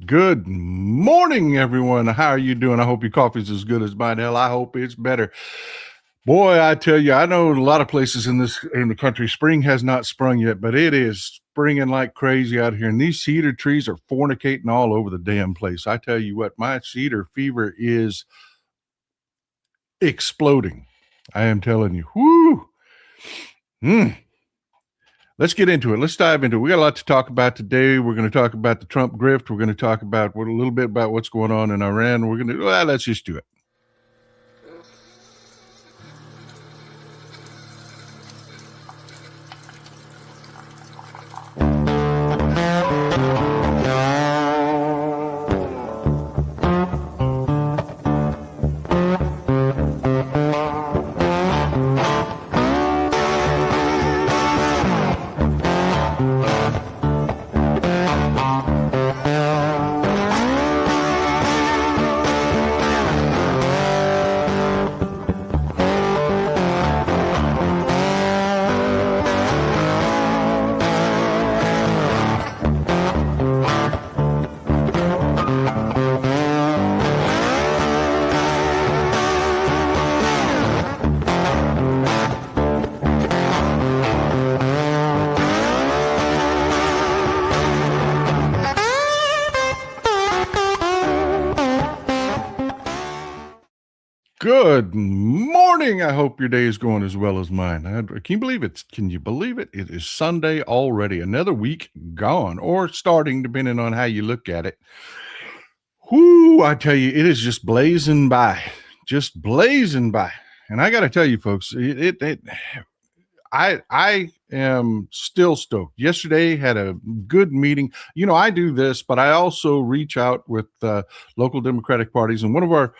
Good morning, everyone. How are you doing? I hope your coffee's as good as mine. Hell, I hope it's better. Boy, I tell you, I know a lot of places in the country, spring has not sprung yet, but it is springing like crazy out here. And these cedar trees are fornicating all over the damn place. I tell you what, my cedar fever is exploding. I am telling you. Whoo! Let's get into it. Let's dive into it. We got a lot to talk about today. We're going to talk about the Trump grift. We're going to talk about a little bit about what's going on in Iran. Let's just do it. Good morning. I hope your day is going as well as mine. Can you believe it? Can you believe it? It is Sunday already. Another week gone or starting, depending on how you look at it. Whoo, I tell you, it is just blazing by, just blazing by. And I got to tell you, folks, I am still stoked. Yesterday had a good meeting. You know, I do this, but I also reach out with local Democratic parties. And one of our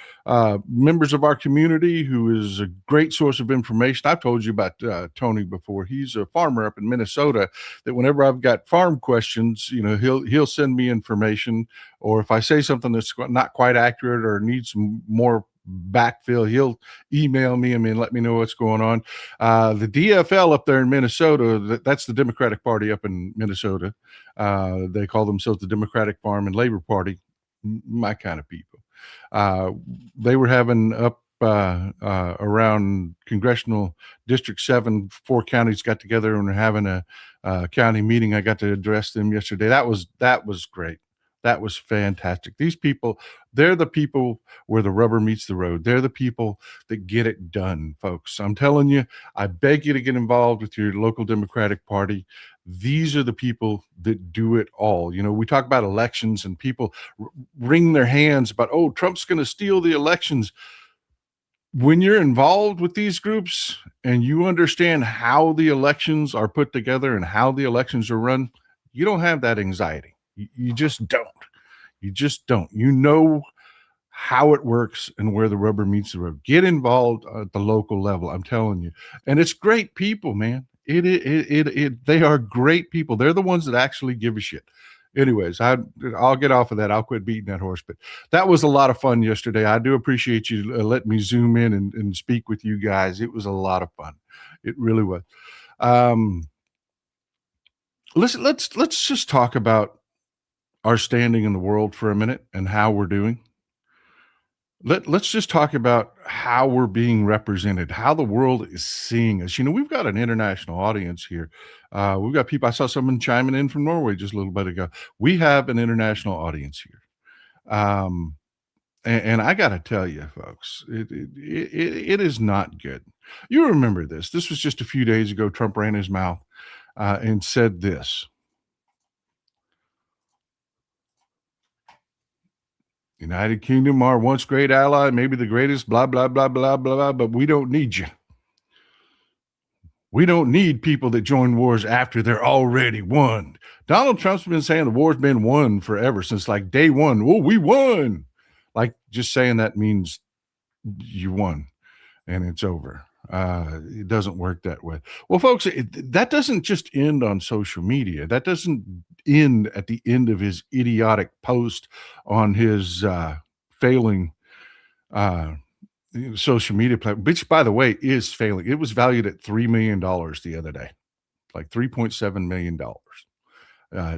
members of our community, who is a great source of information, I've told you about Tony before. He's a farmer up in Minnesota. That whenever I've got farm questions, you know, he'll send me information. Or if I say something that's not quite accurate or needs some more backfill, he'll email me and let me know what's going on. The DFL up there in Minnesota, that's the Democratic Party up in Minnesota. They call themselves the Democratic Farm and Labor Party, my kind of people. They were having up around Congressional District 7, 4 counties got together and were having a county meeting. I got to address them yesterday. That was great. That was fantastic. These people, they're the people where the rubber meets the road. They're the people that get it done, folks. I'm telling you, I beg you to get involved with your local Democratic Party. These are the people that do it all. You know, we talk about elections and people wring their hands about, oh, Trump's going to steal the elections. When you're involved with these groups and you understand how the elections are put together and how the elections are run, you don't have that anxiety. You just don't. You just don't. You know how it works and where the rubber meets the road. Get involved at the local level. I'm telling you, and it's great people, man. They are great people. They're the ones that actually give a shit. Anyways, I'll get off of that. I'll quit beating that horse. But that was a lot of fun yesterday. I do appreciate you letting me zoom in and speak with you guys. It was a lot of fun. It really was. Let's just talk about our standing in the world for a minute and how we're doing. Let's just talk about how we're being represented, how the world is seeing us. You know, we've got an international audience here. We've got people. I saw someone chiming in from Norway just a little bit ago. We have an international audience here. And I got to tell you, folks, it is not good. You remember this. This was just a few days ago. Trump ran his mouth and said this. United Kingdom, our once great ally, maybe the greatest, blah, blah, blah, blah, blah, blah, but we don't need you. We don't need people that join wars after they're already won. Donald Trump's been saying the war's been won forever since like day one. Oh, we won. Like just saying that means you won and it's over. It doesn't work that way. Well, folks, that doesn't just end on social media. That doesn't end at the end of his idiotic post on his failing social media platform, which, by the way, is failing. It was valued at $3 million the other day, like $3.7 million.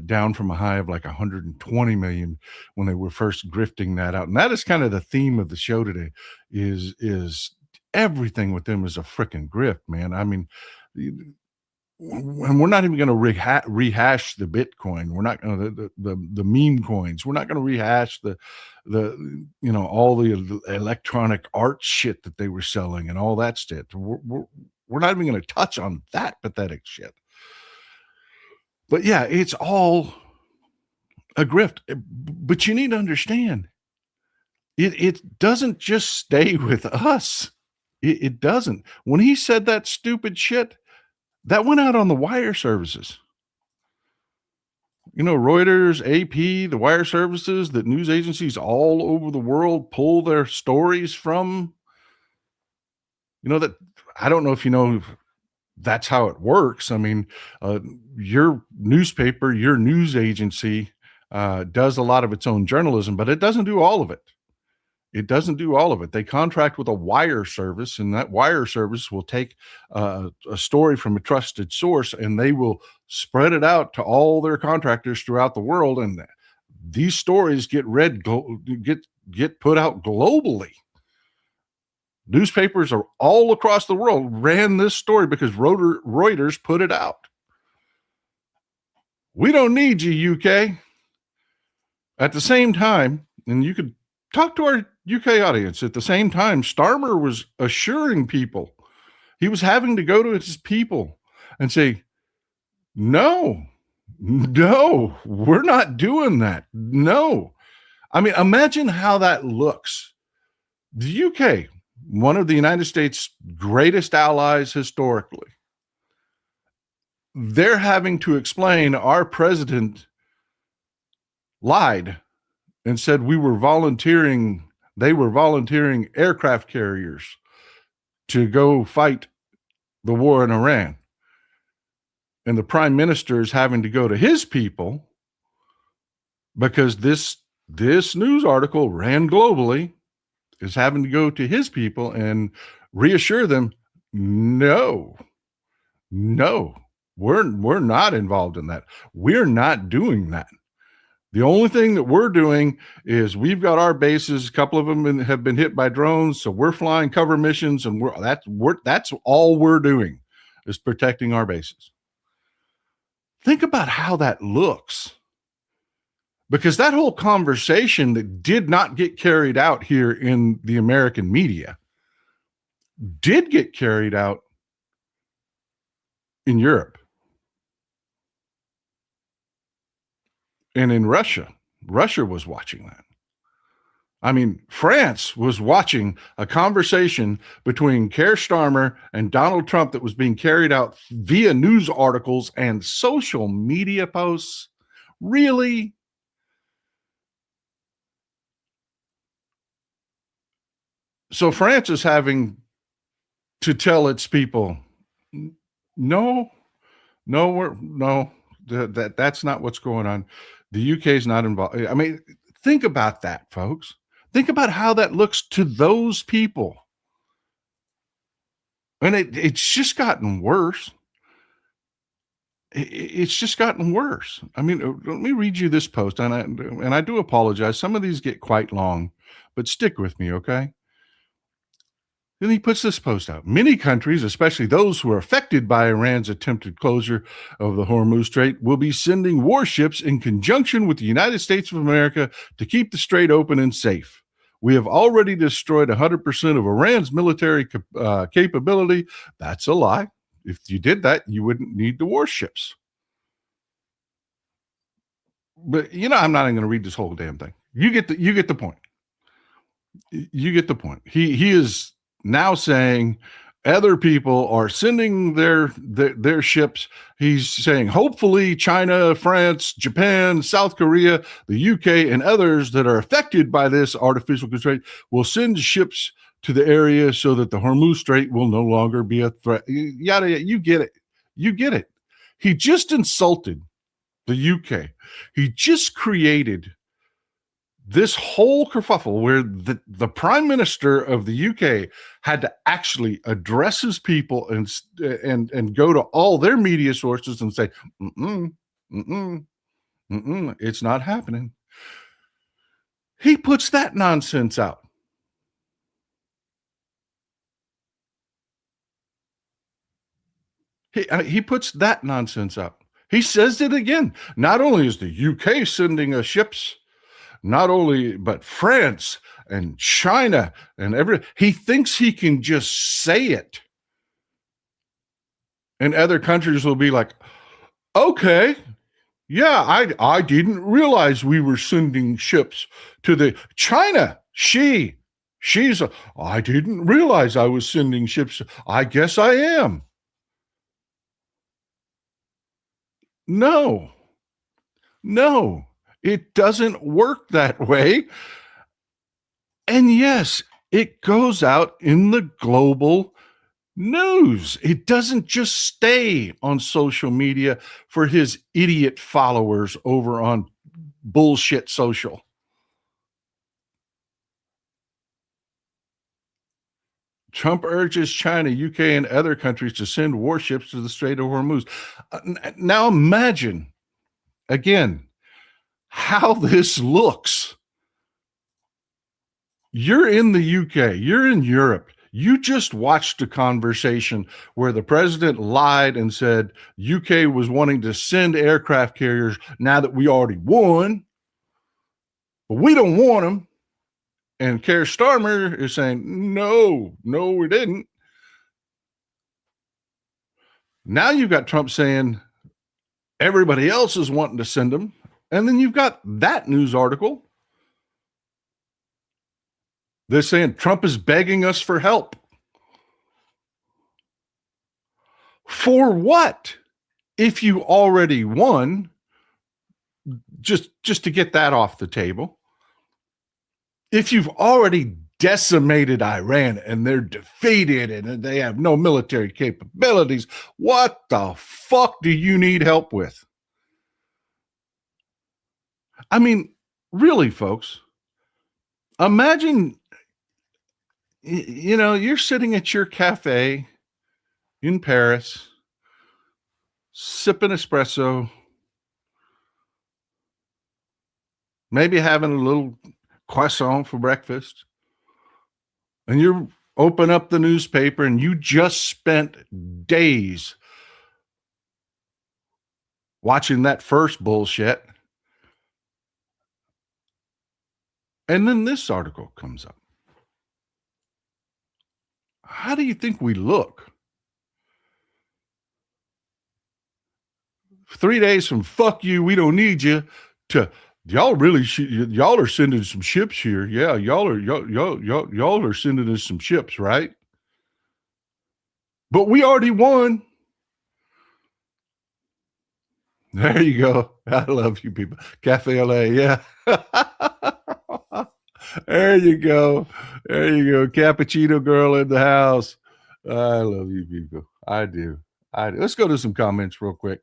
down from a high of like 120 million when they were first grifting that out. And that is kind of the theme of the show today is everything with them is a freaking grift, man. I mean, and we're not even going to rehash the Bitcoin. We're not going to the meme coins. We're not going to rehash the all the electronic art shit that they were selling and all that shit. We're not even going to touch on that pathetic shit. But yeah, it's all a grift. But you need to understand, it doesn't just stay with us. It doesn't. When he said that stupid shit, that went out on the wire services. Reuters, AP, the wire services that news agencies all over the world pull their stories from. That I don't know if that's how it works. I mean, your newspaper, your news agency does a lot of its own journalism, but it doesn't do all of it. It doesn't do all of it. They contract with a wire service, and that wire service will take a story from a trusted source, and they will spread it out to all their contractors throughout the world. And these stories get read, get put out globally. Newspapers are all across the world ran this story because Reuters put it out. We don't need you, UK. At the same time, and you could talk to our UK audience. At the same time, Starmer was assuring people, he was having to go to his people and say, no, we're not doing that. No. I mean, imagine how that looks. The UK, one of the United States' greatest allies historically, they're having to explain our president lied and said they were volunteering aircraft carriers to go fight the war in Iran. And the prime minister is having to go to his people because this news article ran globally, is having to go to his people and reassure them, no, we're not involved in that. We're not doing that. The only thing that we're doing is we've got our bases. A couple of them have been hit by drones, so we're flying cover missions, and that's all we're doing is protecting our bases. Think about how that looks, because that whole conversation that did not get carried out here in the American media did get carried out in Europe. And in Russia. Russia was watching that. I mean, France was watching a conversation between Keir Starmer and Donald Trump that was being carried out via news articles and social media posts. Really? So France is having to tell its people, no, that's not what's going on. The UK is not involved. I mean, think about that, folks. Think about how that looks to those people. And it's just gotten worse. It's just gotten worse. I mean, let me read you this post, and I do apologize. Some of these get quite long, but stick with me, okay? Then he puts this post out. Many countries, especially those who are affected by Iran's attempted closure of the Hormuz Strait, will be sending warships in conjunction with the United States of America to keep the strait open and safe. We have already destroyed 100% of Iran's military capability. That's a lie. If you did that, you wouldn't need the warships. But, I'm not even going to read this whole damn thing. You get the point. You get the point. He is now saying other people are sending their ships. He's saying hopefully China, France, Japan, South Korea, the UK, and others that are affected by this artificial constraint will send ships to the area so that the Hormuz Strait will no longer be a threat. Yada, yada. You get it. You get it. He just insulted the UK. He just created this whole kerfuffle where the prime minister of the UK had to actually address his people and go to all their media sources and say, It's not happening. He puts that nonsense out. He puts that nonsense out. He says it again. Not only is the UK sending us ships, not only, but France and China and he thinks he can just say it. And other countries will be like, okay, yeah, I didn't realize we were sending ships to the China. I didn't realize I was sending ships. I guess I am. No, it doesn't work that way. And yes, it goes out in the global news. It doesn't just stay on social media for his idiot followers over on bullshit social. Trump urges China, UK, and other countries to send warships to the Strait of Hormuz. Now imagine, again, how this looks. You're in the UK, you're in Europe. You just watched a conversation where the president lied and said UK was wanting to send aircraft carriers now that we already won, but we don't want them. And Keir Starmer is saying, no, we didn't. Now you've got Trump saying everybody else is wanting to send them. And then you've got that news article. They're saying Trump is begging us for help. For what? If you already won, just to get that off the table. If you've already decimated Iran and they're defeated and they have no military capabilities, what the fuck do you need help with? I mean, really, folks, imagine, you're sitting at your cafe in Paris, sipping espresso, maybe having a little croissant for breakfast, and you open up the newspaper and you just spent days watching that first bullshit, and then this article comes up. How do you think we look? 3 days from fuck you, we don't need you, to y'all are sending some ships here. Yeah, y'all are sending us some ships, right? But we already won. There you go. I love you people. Cafe LA, yeah. There you go. Cappuccino girl in the house. I love you people. I do. Let's go to some comments real quick.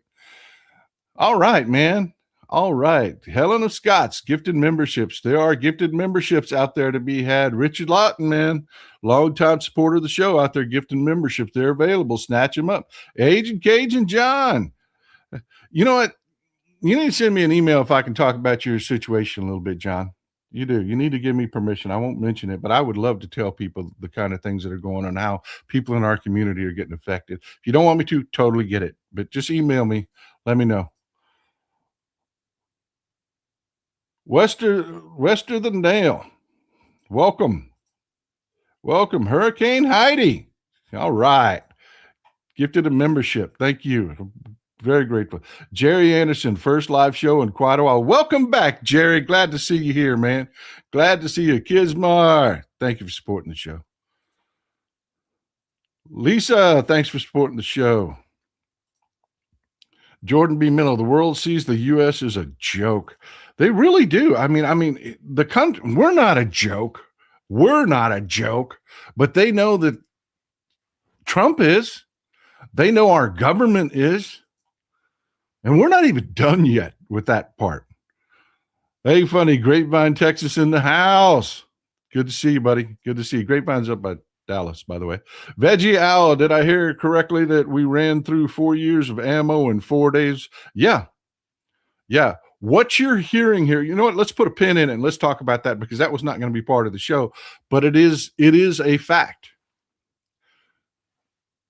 All right, man. All right. Helen of Scott's gifted memberships. There are gifted memberships out there to be had. Richard Lawton, man, longtime supporter of the show out there, gifting memberships. They're available. Snatch them up. Agent Cajun John. You know what? You need to send me an email if I can talk about your situation a little bit, John. You do. You need to give me permission. I won't mention it, but I would love to tell people the kind of things that are going on, how people in our community are getting affected. If you don't want me to, totally get it. But just email me. Let me know. Wester the Nail. Welcome. Hurricane Heidi. All right. Gifted a membership. Thank you. Very grateful. Jerry Anderson, first live show in quite a while. Welcome back, Jerry. Glad to see you here, man. Glad to see you. Kismar, thank you for supporting the show. Lisa, thanks for supporting the show. Jordan B. Miller, the world sees the U.S. as a joke. They really do. I mean, the country, we're not a joke. But they know that Trump is. They know our government is. And we're not even done yet with that part. Hey, funny, Grapevine, Texas in the house. Good to see you, buddy. Good to see you. Grapevine's up by Dallas, by the way. Veggie Owl, did I hear correctly that we ran through 4 years of ammo in 4 days? Yeah. What you're hearing here, you know what? Let's put a pin in it and let's talk about that, because that was not going to be part of the show, but it is a fact.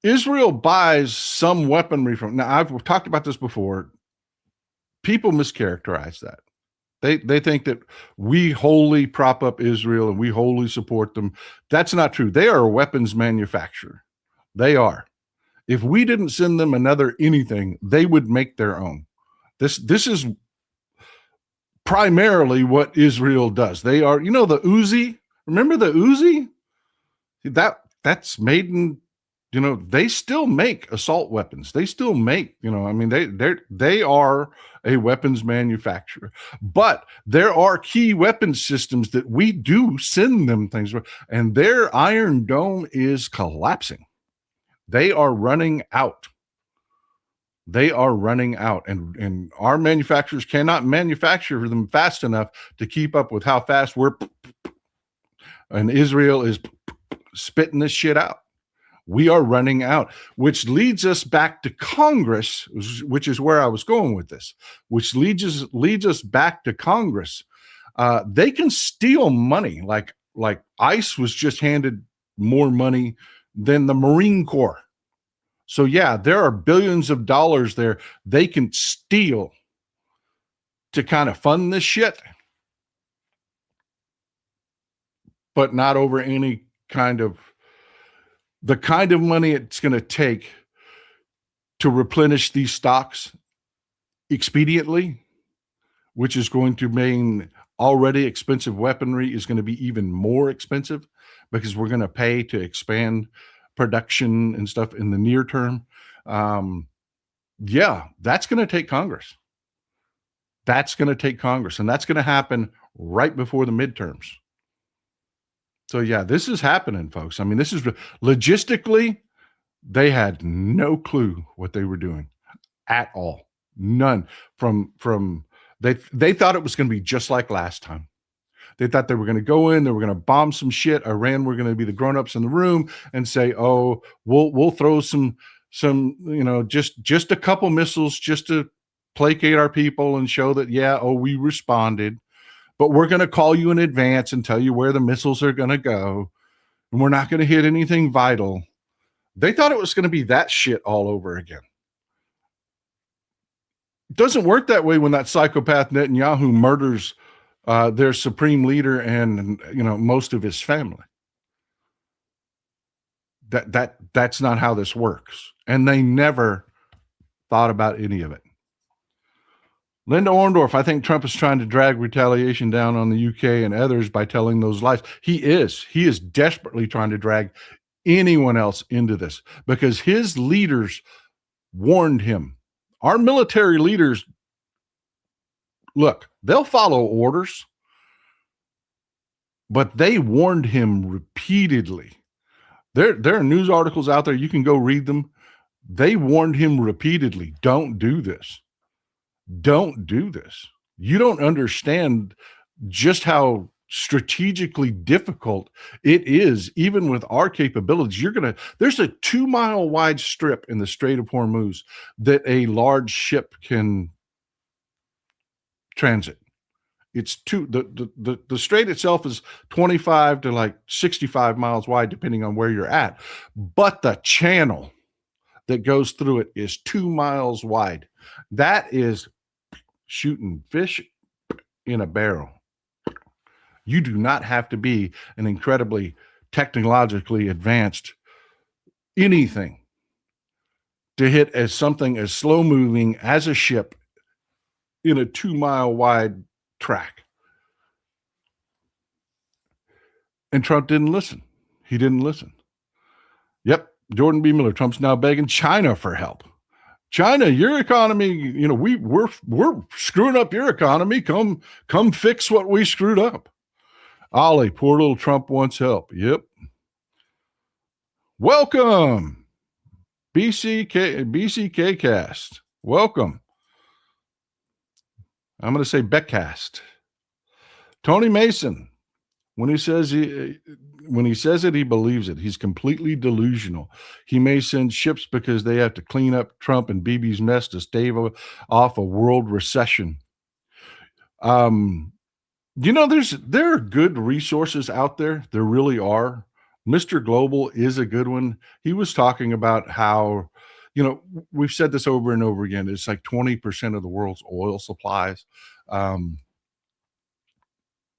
Israel buys some weaponry from. Now, I've talked about this before. People mischaracterize that. They think that we wholly prop up Israel and we wholly support them. That's not true. They are a weapons manufacturer. They are. If we didn't send them another anything, they would make their own. This is primarily what Israel does. They are, the Uzi. Remember the Uzi? That's made in, they still make assault weapons. They still make, they are a weapons manufacturer. But there are key weapon systems that we do send them things, and their Iron Dome is collapsing. They are running out. They are running out, and our manufacturers cannot manufacture them fast enough to keep up with how fast and Israel is spitting this shit out. We are running out, which leads us back to Congress, which is where I was going with this, which leads us back to Congress. They can steal money. Like ICE was just handed more money than the Marine Corps. So yeah, there are billions of dollars there they can steal to kind of fund this shit, but not over any kind of the kind of money it's going to take to replenish these stocks expediently, which is going to mean already expensive weaponry is going to be even more expensive, because we're going to pay to expand production and stuff in the near term. Yeah, that's going to take Congress. That's going to take Congress, and that's going to happen right before the midterms. So yeah, this is happening, folks. I mean, this is logistically, they had no clue what they were doing at all. None. They thought it was going to be just like last time. They thought they were going to go in, they were going to bomb some shit. Iran were going to be the grown-ups in the room and say, "Oh, we'll throw some just a couple missiles just to placate our people and show that we responded. But we're going to call you in advance and tell you where the missiles are going to go, and we're not going to hit anything vital." They thought it was going to be that shit all over again. It doesn't work that way when that psychopath Netanyahu murders their supreme leader and most of his family. That's not how this works, and they never thought about any of it. Linda Orndorff, I think Trump is trying to drag retaliation down on the UK and others by telling those lies. He is desperately trying to drag anyone else into this, because his leaders warned him. Our military leaders, look, they'll follow orders, but they warned him repeatedly. There are news articles out there. You can go read them. They warned him repeatedly. Don't do this. Don't do this. You don't understand just how strategically difficult it is, even with our capabilities. There's a 2-mile wide strip in the Strait of Hormuz that a large ship can transit. It's the strait itself is 25 to like 65 miles wide, depending on where you're at. But the channel that goes through it is 2 miles wide. That is shooting fish in a barrel. You do not have to be an incredibly technologically advanced anything to hit something as slow moving as a ship in a 2-mile wide track. And Trump didn't listen. He didn't listen. Yep, Jordan B. Miller. Trump's now begging China for help. China, your economy, we're screwing up your economy. Come fix what we screwed up. Ollie, poor little Trump wants help. Yep. Welcome, BCK cast. Welcome. I'm going to say Beckcast. Tony Mason, when he says it, he believes it. He's completely delusional. He may send ships because they have to clean up Trump and Bibi's mess to stave off a world recession. Um, there are good resources out there. There really are. Mr. Global is a good one. He was talking about how, we've said this over and over again. It's like 20% of the world's oil supplies. Um,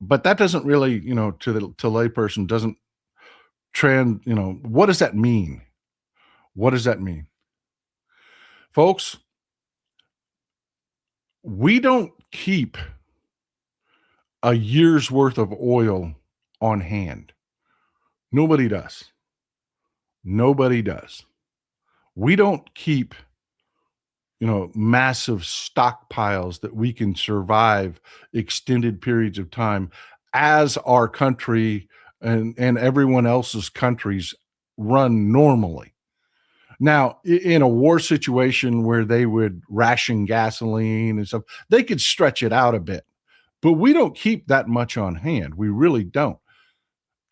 but that doesn't really, to layperson doesn't what does that mean? What does that mean? Folks, we don't keep a year's worth of oil on hand. Nobody does. Nobody does. We don't keep, massive stockpiles that we can survive extended periods of time as our country and everyone else's countries run normally. Now, in a war situation where they would ration gasoline and stuff, they could stretch it out a bit, but we don't keep that much on hand. We really don't.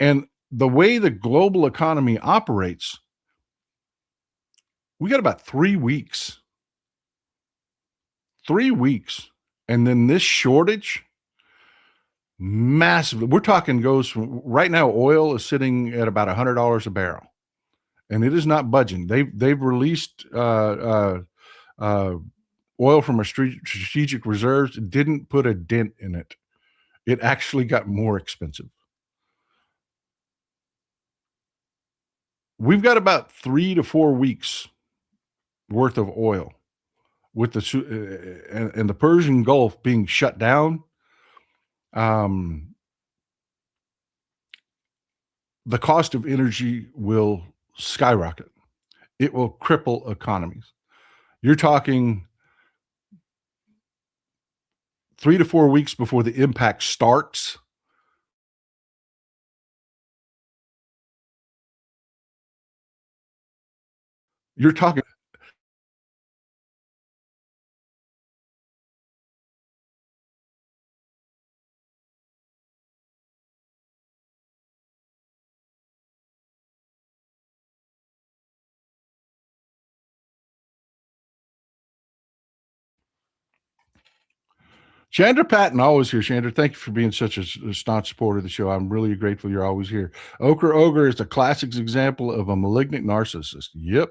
And the way the global economy operates, we got about 3 weeks, 3 weeks. And then this shortage, massive. We're talking goes from right now, oil is sitting at about $100 a barrel, and it is not budging. They've released uh, oil from our strategic reserves. Didn't put a dent in it. It actually got more expensive. We've got about 3 to 4 weeks worth of oil with and the Persian Gulf being shut down. Um, the cost of energy will skyrocket. It will cripple economies. You're talking 3 to 4 weeks before the impact starts. You're talking. Chandra Patton, always here. Chandra, thank you for being such a staunch supporter of the show. I'm really grateful you're always here. Ochre Ogre is a classic example of a malignant narcissist. Yep.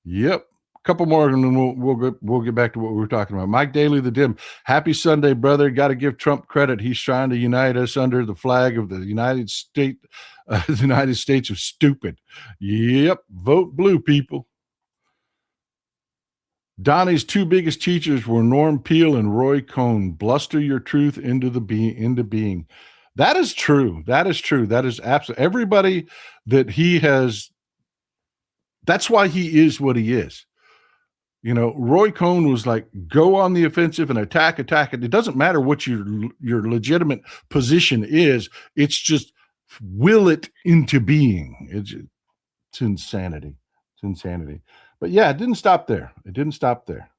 Yep. A couple more, and then we'll get back to what we were talking about. Mike Daly, the Dim. Happy Sunday, brother. Got to give Trump credit. He's trying to unite us under the flag of the United States. The United States of stupid. Yep. Vote blue, people. Donnie's two biggest teachers were Norm Peale and Roy Cohn. Bluster your truth into being. That is true. That is true. That is absolutely everybody that he has. That's why he is what he is. Roy Cohn was like, go on the offensive and attack. It doesn't matter what your legitimate position is. It's just will it into being. It's insanity. It's insanity. But yeah, it didn't stop there. It didn't stop there.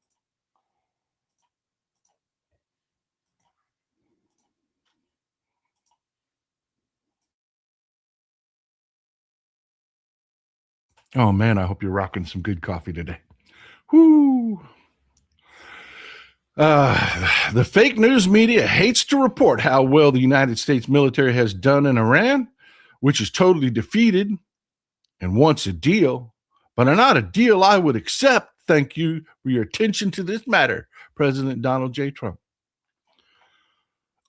Oh man, I hope you're rocking some good coffee today. Whoo. The fake news media hates to report how well the United States military has done in Iran, which is totally defeated and wants a deal, but not a deal I would accept. Thank you for your attention to this matter, President Donald J. Trump.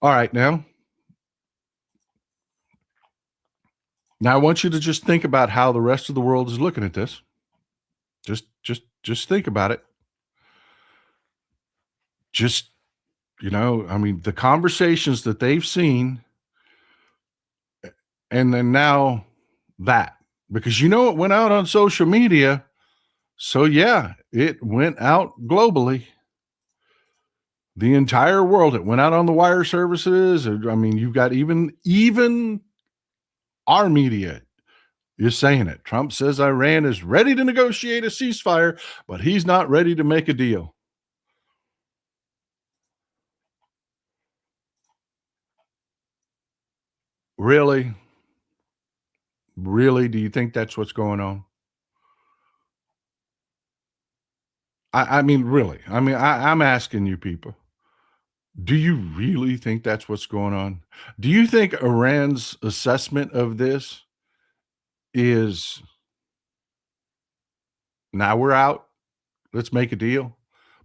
All right, now I want you to just think about how the rest of the world is looking at this. Just think about it. Just, the conversations that they've seen, and then now that, because it went out on social media. So yeah, it went out globally. The entire world. It went out on the wire services. I mean, you've got even our media is saying it. Trump says Iran is ready to negotiate a ceasefire, but he's not ready to make a deal. Really? Really? Do you think that's what's going on? I mean, really. I mean, I'm asking you people. Do you really think that's what's going on? Do you think Iran's assessment of this is, now we're out, let's make a deal?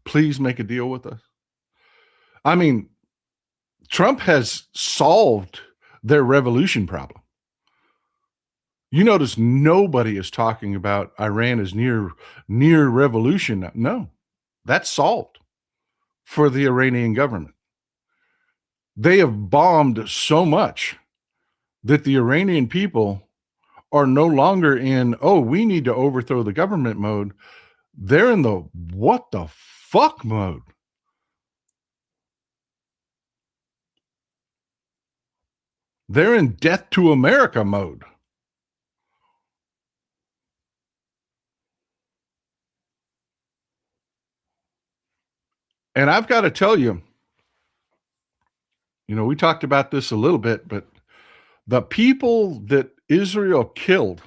Please make a deal with us. I mean, Trump has solved their revolution problem. You notice nobody is talking about Iran as near revolution. No, that's solved for the Iranian government. They have bombed so much that the Iranian people are no longer in, oh, we need to overthrow the government mode. They're in the what the fuck mode. They're in death to America mode. And I've got to tell you, we talked about this a little bit, but the people that Israel killed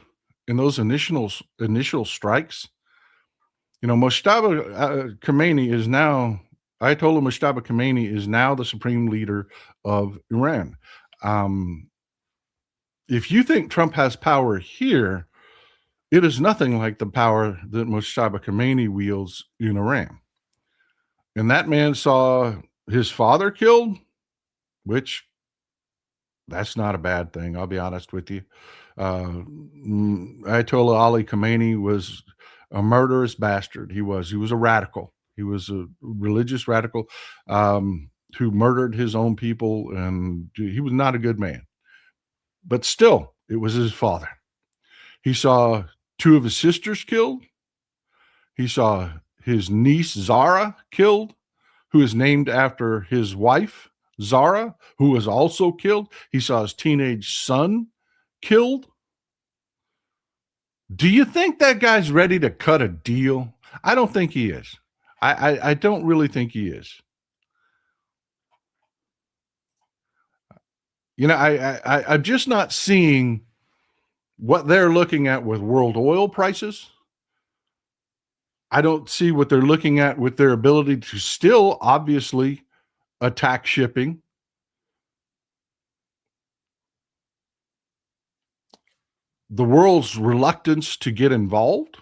in those initial strikes, Moshtaba Khamenei is now, Ayatollah Moshtaba Khamenei is now the supreme leader of Iran. If you think Trump has power here, it is nothing like the power that Moshtaba Khamenei wields in Iran. And that man saw his father killed, which that's not a bad thing. I'll be honest with you. Ayatollah Ali Khamenei was a murderous bastard. He was a radical. He was a religious radical who murdered his own people, and he was not a good man. But still, it was his father. He saw two of his sisters killed. He saw his niece Zara killed, who is named after his wife Zara, who was also killed. He saw his teenage son killed. Do you think that guy's ready to cut a deal? I don't think he is. I don't really think he is. I'm just not seeing what they're looking at with world oil prices. I don't see what they're looking at with their ability to still obviously attack shipping. The world's reluctance to get involved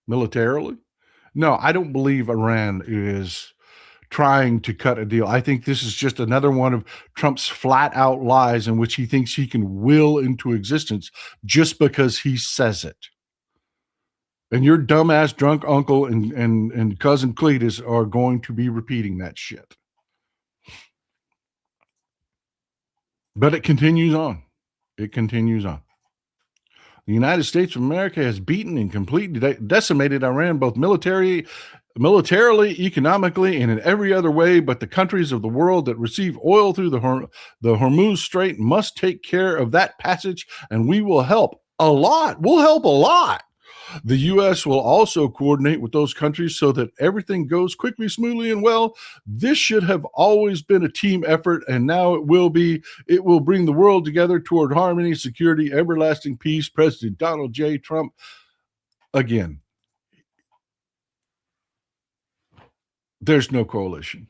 militarily. No, I don't believe Iran is trying to cut a deal. I think this is just another one of Trump's flat out lies in which he thinks he can will into existence just because he says it. And your dumbass drunk uncle and cousin Cletus are going to be repeating that shit. But it continues on. It continues on. The United States of America has beaten and completely decimated Iran, both militarily, economically, and in every other way. But the countries of the world that receive oil through the Hormuz Strait must take care of that passage, and we will help a lot. We'll help a lot. The U.S. will also coordinate with those countries so that everything goes quickly, smoothly, and well. This should have always been a team effort, and now it will be. It will bring the world together toward harmony, security, everlasting peace. President Donald J. Trump. Again, there's no coalition.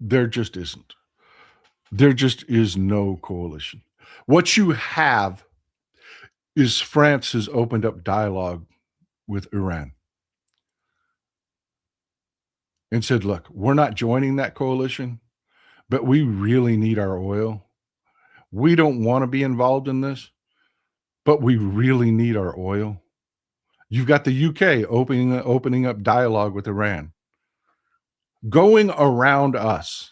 There just isn't. There just is no coalition. What you have is France has opened up dialogue with Iran and said, look, we're not joining that coalition, but we really need our oil. We don't want to be involved in this, but we really need our oil. You've got the UK opening up dialogue with Iran, going around us.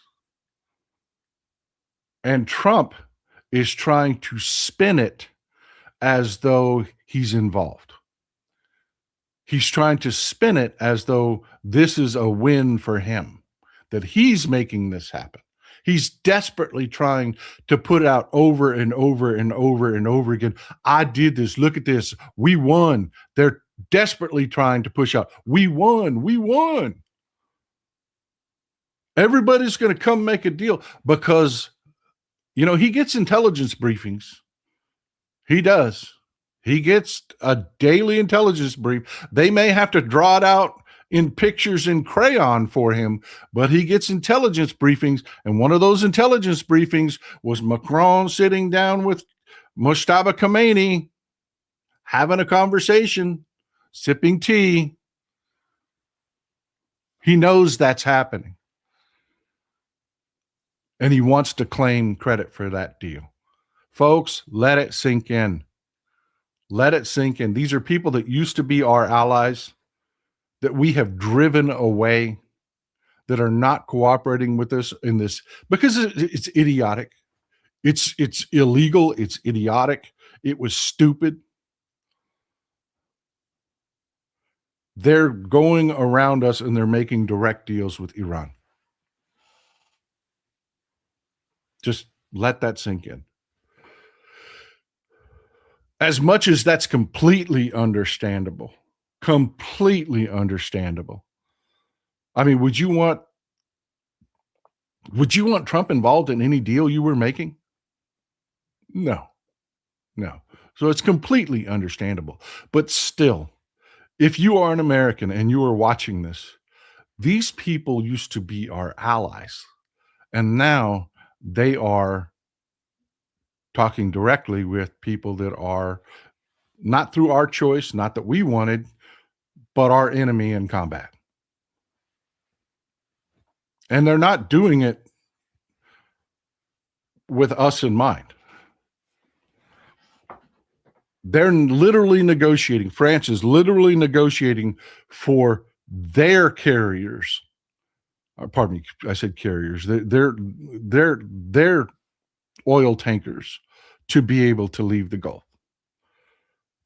And Trump is trying to spin it as though he's involved. He's trying to spin it as though this is a win for him, that he's making this happen. He's desperately trying to put out over and over and over and over again. I did this. Look at this. We won. They're desperately trying to push out. We won. We won. Everybody's going to come make a deal because, he gets intelligence briefings. He does. He gets a daily intelligence brief. They may have to draw it out in pictures in crayon for him, but he gets intelligence briefings. And one of those intelligence briefings was Macron sitting down with Mustafa Khomeini, having a conversation, sipping tea. He knows that's happening. And he wants to claim credit for that deal. Folks, let it sink in. Let it sink in. These are people that used to be our allies that we have driven away, that are not cooperating with us in this because it's idiotic. It's illegal. It's idiotic. It was stupid. They're going around us and they're making direct deals with Iran. Just let that sink in. As much as that's completely understandable. I mean, would you want Trump involved in any deal you were making? No. So it's completely understandable. But still, if you are an American and you are watching this, these people used to be our allies. And now they are talking directly with people that are not through our choice, not that we wanted, but our enemy in combat. And they're not doing it with us in mind. They're literally negotiating. France is literally negotiating for their carriers. Pardon me, I said carriers. Their oil tankers to be able to leave the Gulf.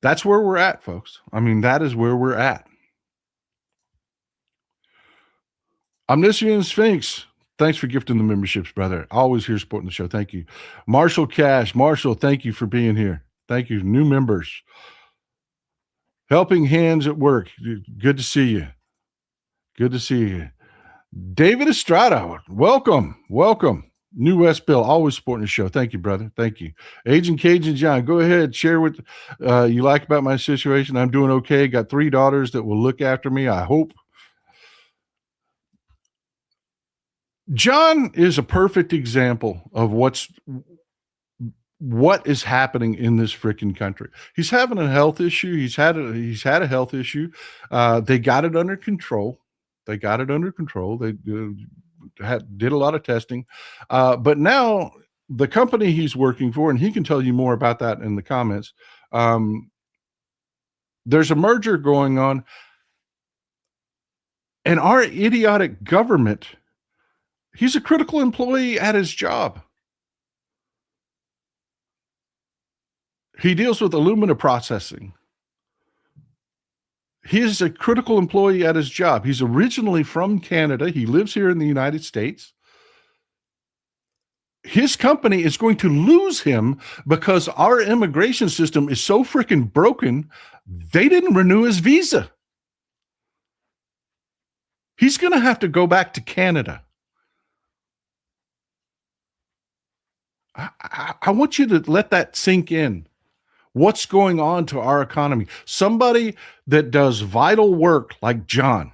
That's where we're at, folks. I mean, that is where we're at. Omniscient Sphinx, thanks for gifting the memberships, brother. Always here supporting the show. Thank you. Marshall Cash. Marshall, thank you for being here. Thank you. New members. Helping Hands at Work. Good to see you. Good to see you. David Estrada, welcome. New West Bill, always supporting the show. Thank you, brother. Thank you. Agent Cajun John, go ahead. Share what you like about my situation. I'm doing okay. Got 3 daughters that will look after me, I hope. John is a perfect example of what is happening in this freaking country. He's having a health issue. He's had a health issue. They got it under control. They did a lot of testing. But now the company he's working for, and he can tell you more about that in the comments, there's a merger going on. And our idiotic government, he's a critical employee at his job. He deals with alumina processing. He is a critical employee at his job. He's originally from Canada. He lives here in the United States. His company is going to lose him because our immigration system is so freaking broken. They didn't renew his visa. He's going to have to go back to Canada. I want you to let that sink in. What's going on to our economy? Somebody that does vital work like John,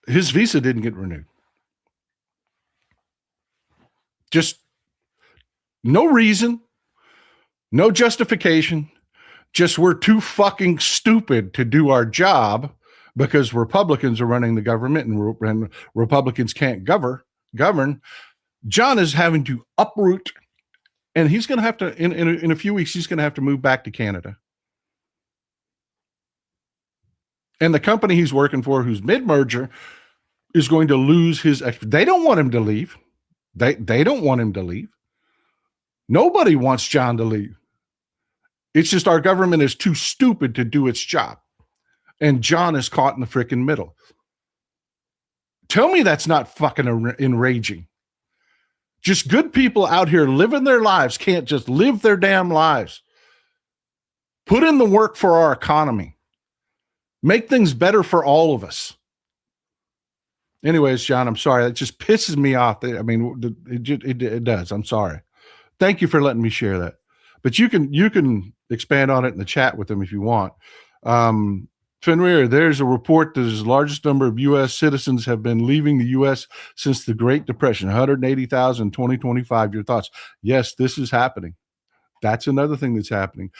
his visa didn't get renewed. Just no reason, no justification. Just we're too fucking stupid to do our job because Republicans are running the government and Republicans can't govern. John is having to uproot. And he's going to have to, in a few weeks, he's going to have to move back to Canada. And the company he's working for, who's mid-merger, is going to lose his. They don't want him to leave. They don't want him to leave. Nobody wants John to leave. It's just our government is too stupid to do its job. And John is caught in the freaking middle. Tell me that's not fucking enraging. Just good people out here living their lives can't just live their damn lives. Put in the work for our economy. Make things better for all of us. Anyways, John, I'm sorry. That just pisses me off. I mean, it does. I'm sorry. Thank you for letting me share that. But you can expand on it in the chat with them if you want. Fenrir, there's a report that the largest number of U.S. citizens have been leaving the U.S. since the Great Depression, 180,000 in 2025. Your thoughts? Yes, this is happening. That's another thing that's happening.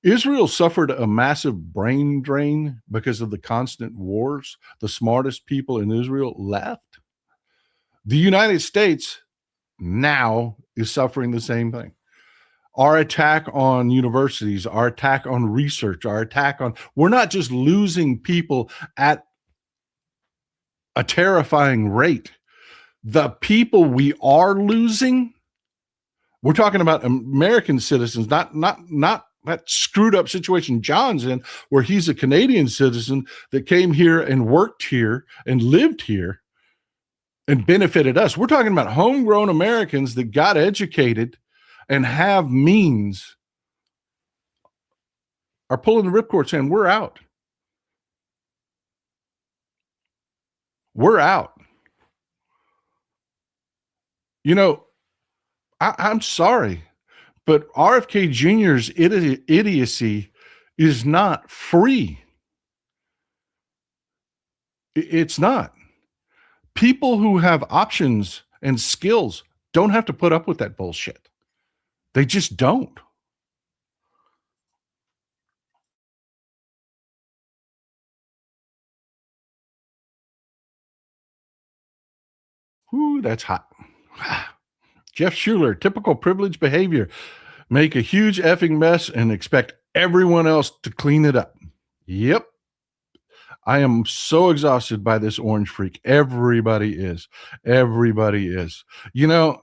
Israel suffered a massive brain drain because of the constant wars. The smartest people in Israel left. The United States now is suffering the same thing. Our attack on universities, our attack on research, we're not just losing people at a terrifying rate. The people we are losing, we're talking about American citizens, not that screwed up situation John's in, where he's a Canadian citizen that came here and worked here and lived here and benefited us. We're talking about homegrown Americans that got educated and have means are pulling the ripcord saying, we're out. We're out. You know, I'm sorry, but RFK Jr.'s idiocy is not free. It's not. People who have options and skills don't have to put up with that bullshit. They just don't. Ooh, that's hot. Jeff Schuler, typical privileged behavior. Make a huge effing mess and expect everyone else to clean it up. Yep. I am so exhausted by this orange freak. Everybody is. Everybody is. You know,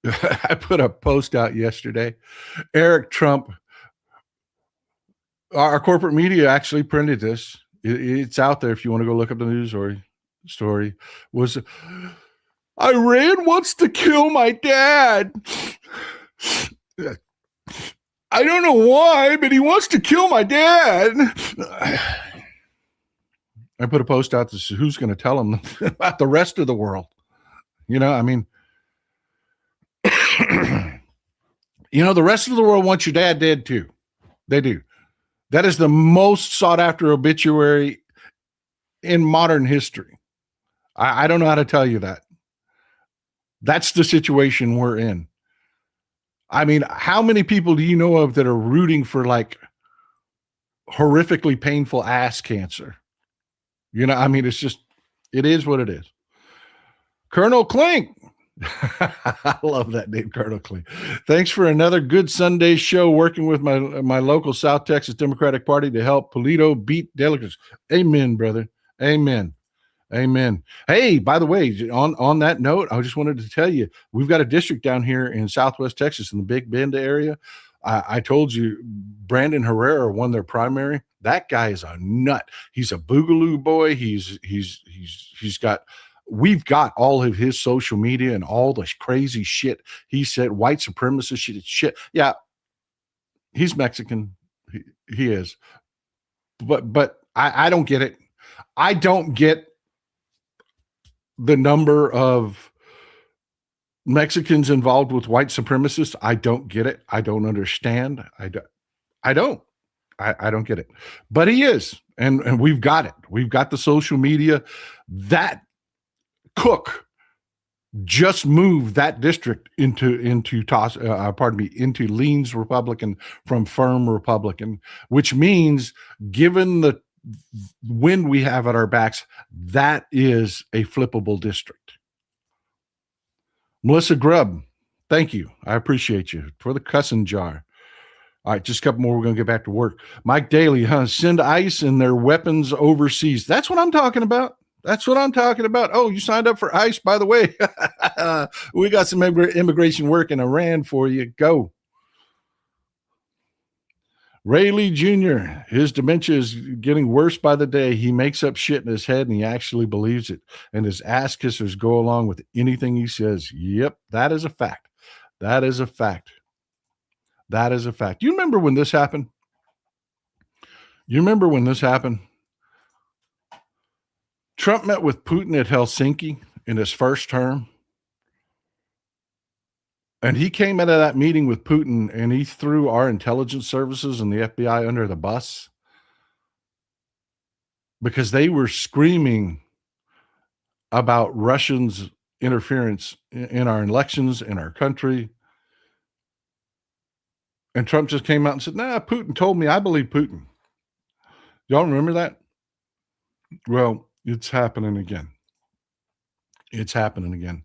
I put a post out yesterday. Eric Trump, our corporate media actually printed this. It's out there if you want to go look up the news story. Was Iran wants to kill my dad. I don't know why, but he wants to kill my dad. I put a post out that says, who's going to tell him about the rest of the world? You know, I mean, you know, the rest of the world wants your dad dead too. They do. That is the most sought after obituary in modern history. I don't know how to tell you that. That's the situation we're in. I mean, how many people do you know of that are rooting for like horrifically painful ass cancer? You know, I mean, it is what it is. Colonel Klink. I love that name, Colonel Klink. Thanks for another good Sunday show working with my local South Texas Democratic Party to help Polito beat delegates. Amen, brother. Amen. Amen. Hey, by the way, on that note, I just wanted to tell you, we've got a district down here in Southwest Texas in the Big Bend area. I told you Brandon Herrera won their primary. That guy is a nut. He's a boogaloo boy. We've got all of his social media and all the crazy shit he said, white supremacist shit. Yeah, he's Mexican. He is. But I don't get it. I don't get the number of Mexicans involved with white supremacists. I don't get it. I don't understand. I don't get it. But he is. And we've got it. We've got the social media. That Cook just moved that district into leans Republican from firm Republican, which means given the wind we have at our backs, that is a flippable district. Melissa Grubb, thank you. I appreciate you for the cussing jar. All right, just a couple more. We're going to get back to work. Mike Daly, send ICE and their weapons overseas. That's what I'm talking about. Oh, you signed up for ICE, by the way. We got some immigration work in Iran for you. Go. Ray Lee Jr., his dementia is getting worse by the day. He makes up shit in his head and he actually believes it. And his ass kissers go along with anything he says. Yep, that is a fact. You remember when this happened? Trump met with Putin at Helsinki in his first term. And he came out of that meeting with Putin and he threw our intelligence services and the FBI under the bus. because they were screaming about Russians' interference in our elections, in our country. And Trump just came out and said, nah, Putin told me I believe Putin. Y'all remember that? Well, it's happening again. It's happening again.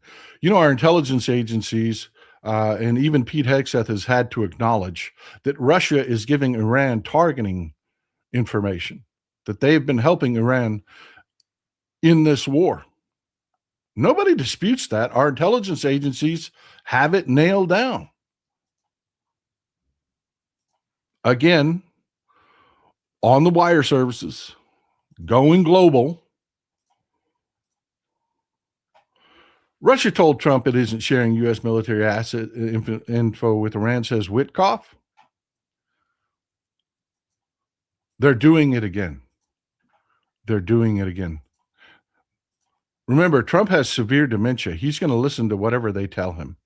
Our intelligence agencies and even Pete Hegseth has had to acknowledge that Russia is giving Iran targeting information, that they've been helping Iran in this war. Nobody disputes that. Our intelligence agencies have it nailed down. Again, on the wire services, going global. Russia told Trump it isn't sharing U.S. military asset info with Iran, says Witkoff. They're doing it again. They're doing it again. Remember, Trump has severe dementia. He's going to listen to whatever they tell him.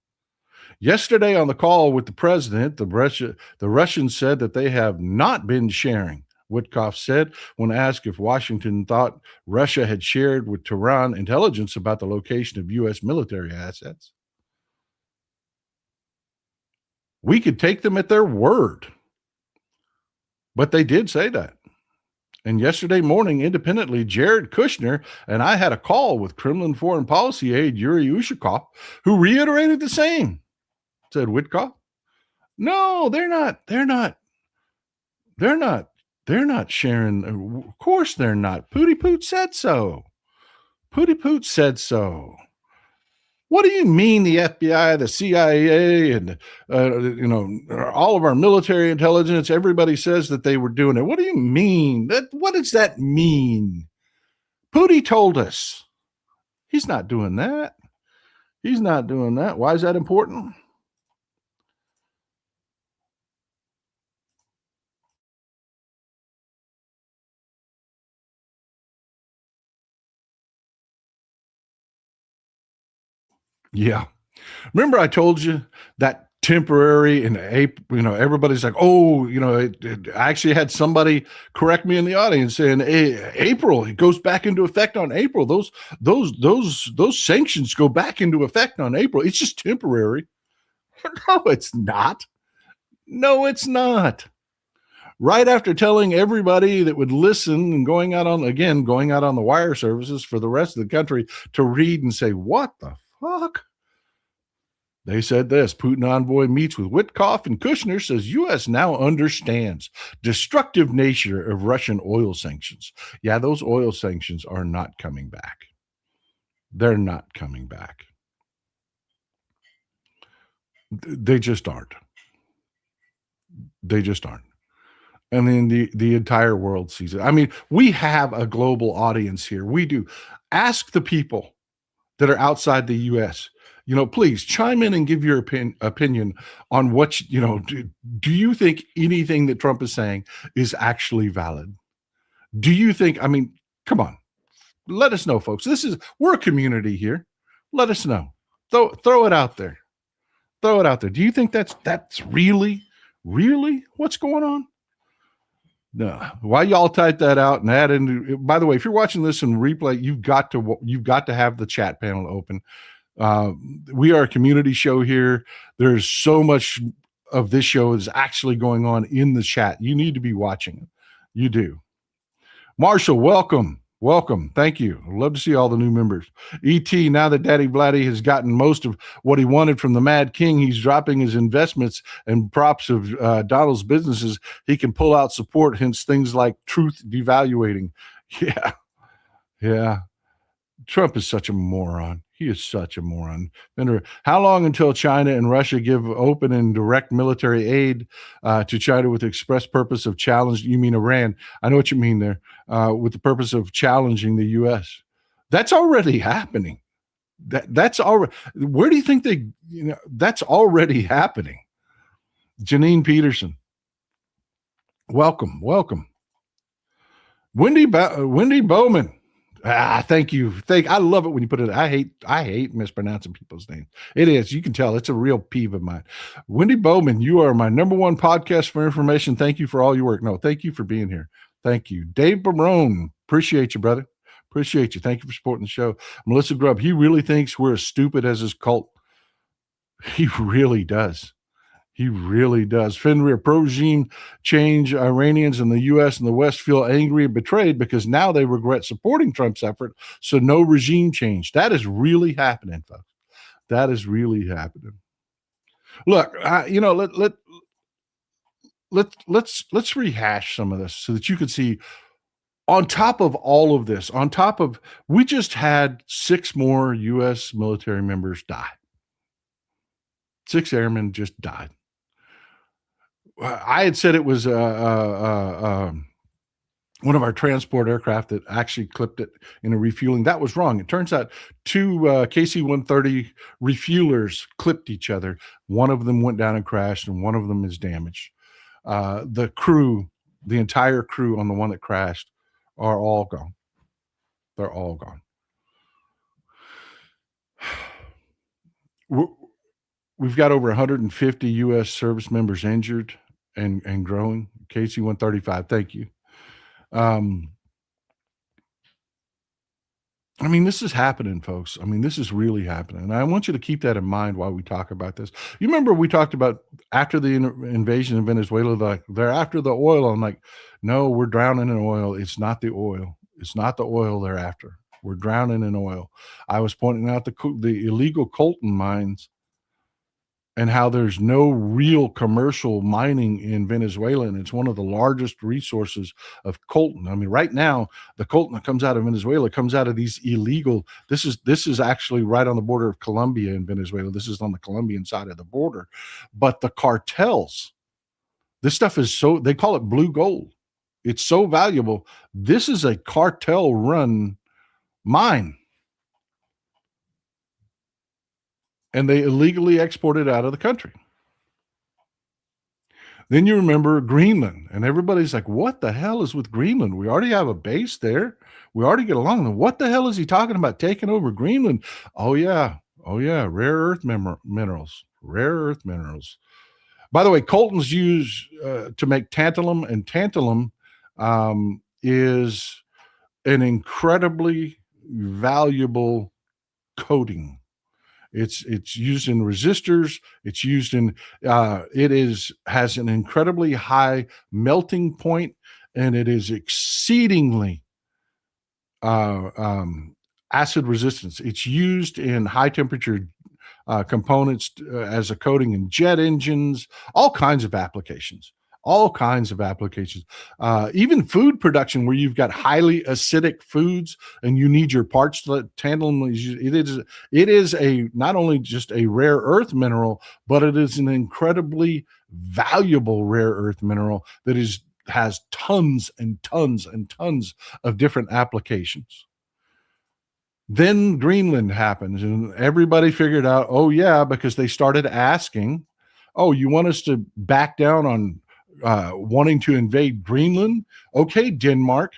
Yesterday on the call with the president, the Russians said that they have not been sharing. Witkoff said when asked if Washington thought Russia had shared with Tehran intelligence about the location of U.S. military assets. We could take them at their word. But they did say that. And yesterday morning, independently, Jared Kushner and I had a call with Kremlin foreign policy aide Yuri Ushakov, who reiterated the same. Said Witkoff, no, they're not sharing. Of course they're not. Putin said so. Putin said so. What do you mean the FBI, the CIA, and all of our military intelligence, everybody says that they were doing it? What do you mean? What does that mean? Putin told us. He's not doing that. He's not doing that. Why is that important? Yeah. Remember I told you that temporary in April, everybody's like, oh, I actually had somebody correct me in the audience saying, hey, April, it goes back into effect on April. Those sanctions go back into effect on April. It's just temporary. No, it's not. No, it's not. Right after telling everybody that would listen and going out on the wire services for the rest of the country to read and say, what the fuck? They said this, Putin envoy meets with Witkoff and Kushner, says U.S. now understands destructive nature of Russian oil sanctions. Yeah, those oil sanctions are not coming back. They're not coming back. They just aren't. They just aren't. And then the entire world sees it. I mean, we have a global audience here. We do. Ask the people that are outside the U.S., please chime in and give your opinion on what, do you think anything that Trump is saying is actually valid? Do you think, come on, let us know, folks. We're a community here. Let us know. Throw it out there. Throw it out there. Do you think that's really what's going on? No. While y'all type that out and add into, by the way, if you're watching this in replay, you've got to have the chat panel open. We are a community show here. There's so much of this show is actually going on in the chat. You need to be watching it. You do. Marshall, welcome. Welcome. Thank you. I'd love to see all the new members. ET, now that Daddy Vladdy has gotten most of what he wanted from the Mad King, he's dropping his investments and props of Donald's businesses. He can pull out support, hence things like truth devaluating. Yeah. Yeah. Trump is such a moron. He is such a moron. How long until China and Russia give open and direct military aid to China with the express purpose of challenging? You mean Iran? I know what you mean there. With the purpose of challenging the U.S. That's already happening. That's already. Where do you think that's already happening? Janine Peterson, welcome. Wendy Bowman. Thank you. I love it when you put it. I hate mispronouncing people's names. It is. You can tell it's a real peeve of mine. Wendy Bowman, you are my number one podcast for information. Thank you for all your work. No, thank you for being here. Thank you. Dave Barone. Appreciate you, brother. Appreciate you. Thank you for supporting the show. Melissa Grubb, he really thinks we're as stupid as his cult. He really does. He really does. Fenrir, pro-regime change. Iranians in the U.S. and the West feel angry and betrayed because now they regret supporting Trump's effort. So no regime change. That is really happening, folks. That is really happening. Look, let's rehash some of this so that you can see. On top of all of this, we just had 6 more U.S. military members die. 6 airmen just died. I had said it was one of our transport aircraft that actually clipped it in a refueling. That was wrong. It turns out 2 KC-130 refuelers clipped each other. One of them went down and crashed, and one of them is damaged. The entire crew on the one that crashed are all gone. They're all gone. We've got over 150 U.S. service members injured and growing. KC-135, thank you. This is happening, folks. This is really happening. And I want you to keep that in mind while we talk about this. You remember we talked about after the invasion of Venezuela, they're after the oil. I'm like, no, we're drowning in oil. It's not the oil. It's not the oil they're after. We're drowning in oil. I was pointing out the illegal coltan mines and how there's no real commercial mining in Venezuela, and it's one of the largest resources of coltan. Right now, the coltan that comes out of Venezuela comes out of these illegal. This is actually right on the border of Colombia and Venezuela. This is on the Colombian side of the border. But the cartels, this stuff is they call it blue gold. It's so valuable. This is a cartel-run mine. And they illegally exported out of the country. Then you remember Greenland, and everybody's like, what the hell is with Greenland? We already have a base there. We already get along. What the hell is he talking about taking over Greenland? Oh, yeah. Rare earth minerals. By the way, coltan's used to make tantalum, and tantalum is an incredibly valuable coating. It's used in resistors. It's used in has an incredibly high melting point, and it is exceedingly acid resistance. It's used in high temperature components as a coating in jet engines, all kinds of applications. Even food production, where you've got highly acidic foods and you need your parts to tantalum. It is not only just a rare earth mineral, but it is an incredibly valuable rare earth mineral that has tons and tons and tons of different applications. Then Greenland happens, and everybody figured out, oh yeah, because they started asking, oh, you want us to back down on wanting to invade Greenland? Okay, Denmark,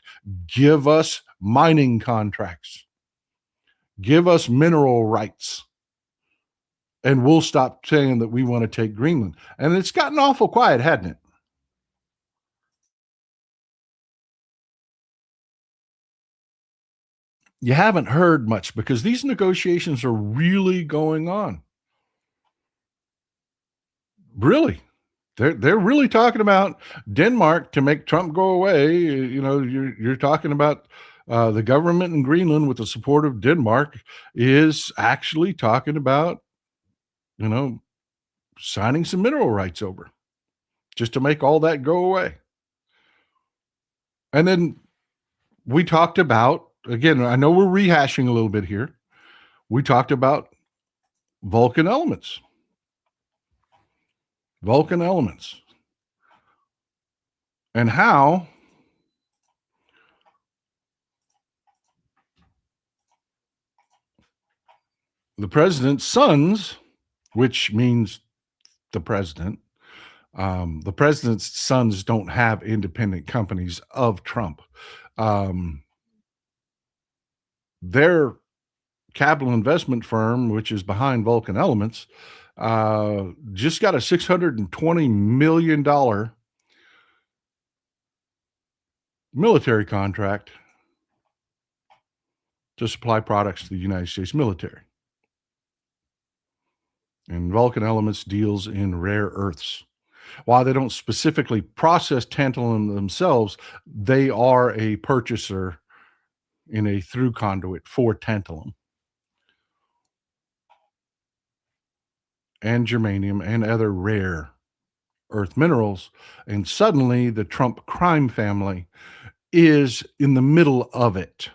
give us mining contracts. Give us mineral rights. And we'll stop saying that we want to take Greenland. And it's gotten awful quiet, hadn't it? You haven't heard much because these negotiations are really going on. Really. They're really talking about Denmark to make Trump go away. You're talking about the government in Greenland with the support of Denmark is actually talking about, signing some mineral rights over just to make all that go away. And then we talked about, again, I know we're rehashing a little bit here. We talked about Vulcan elements. And how the president's sons, which means the president's sons don't have independent companies of Trump. Their capital investment firm, which is behind Vulcan Elements, just got a $620 million military contract to supply products to the United States military. And Vulcan Elements deals in rare earths. While they don't specifically process tantalum themselves, they are a purchaser in a through conduit for tantalum and germanium and other rare earth minerals. And suddenly the Trump crime family is in the middle of it.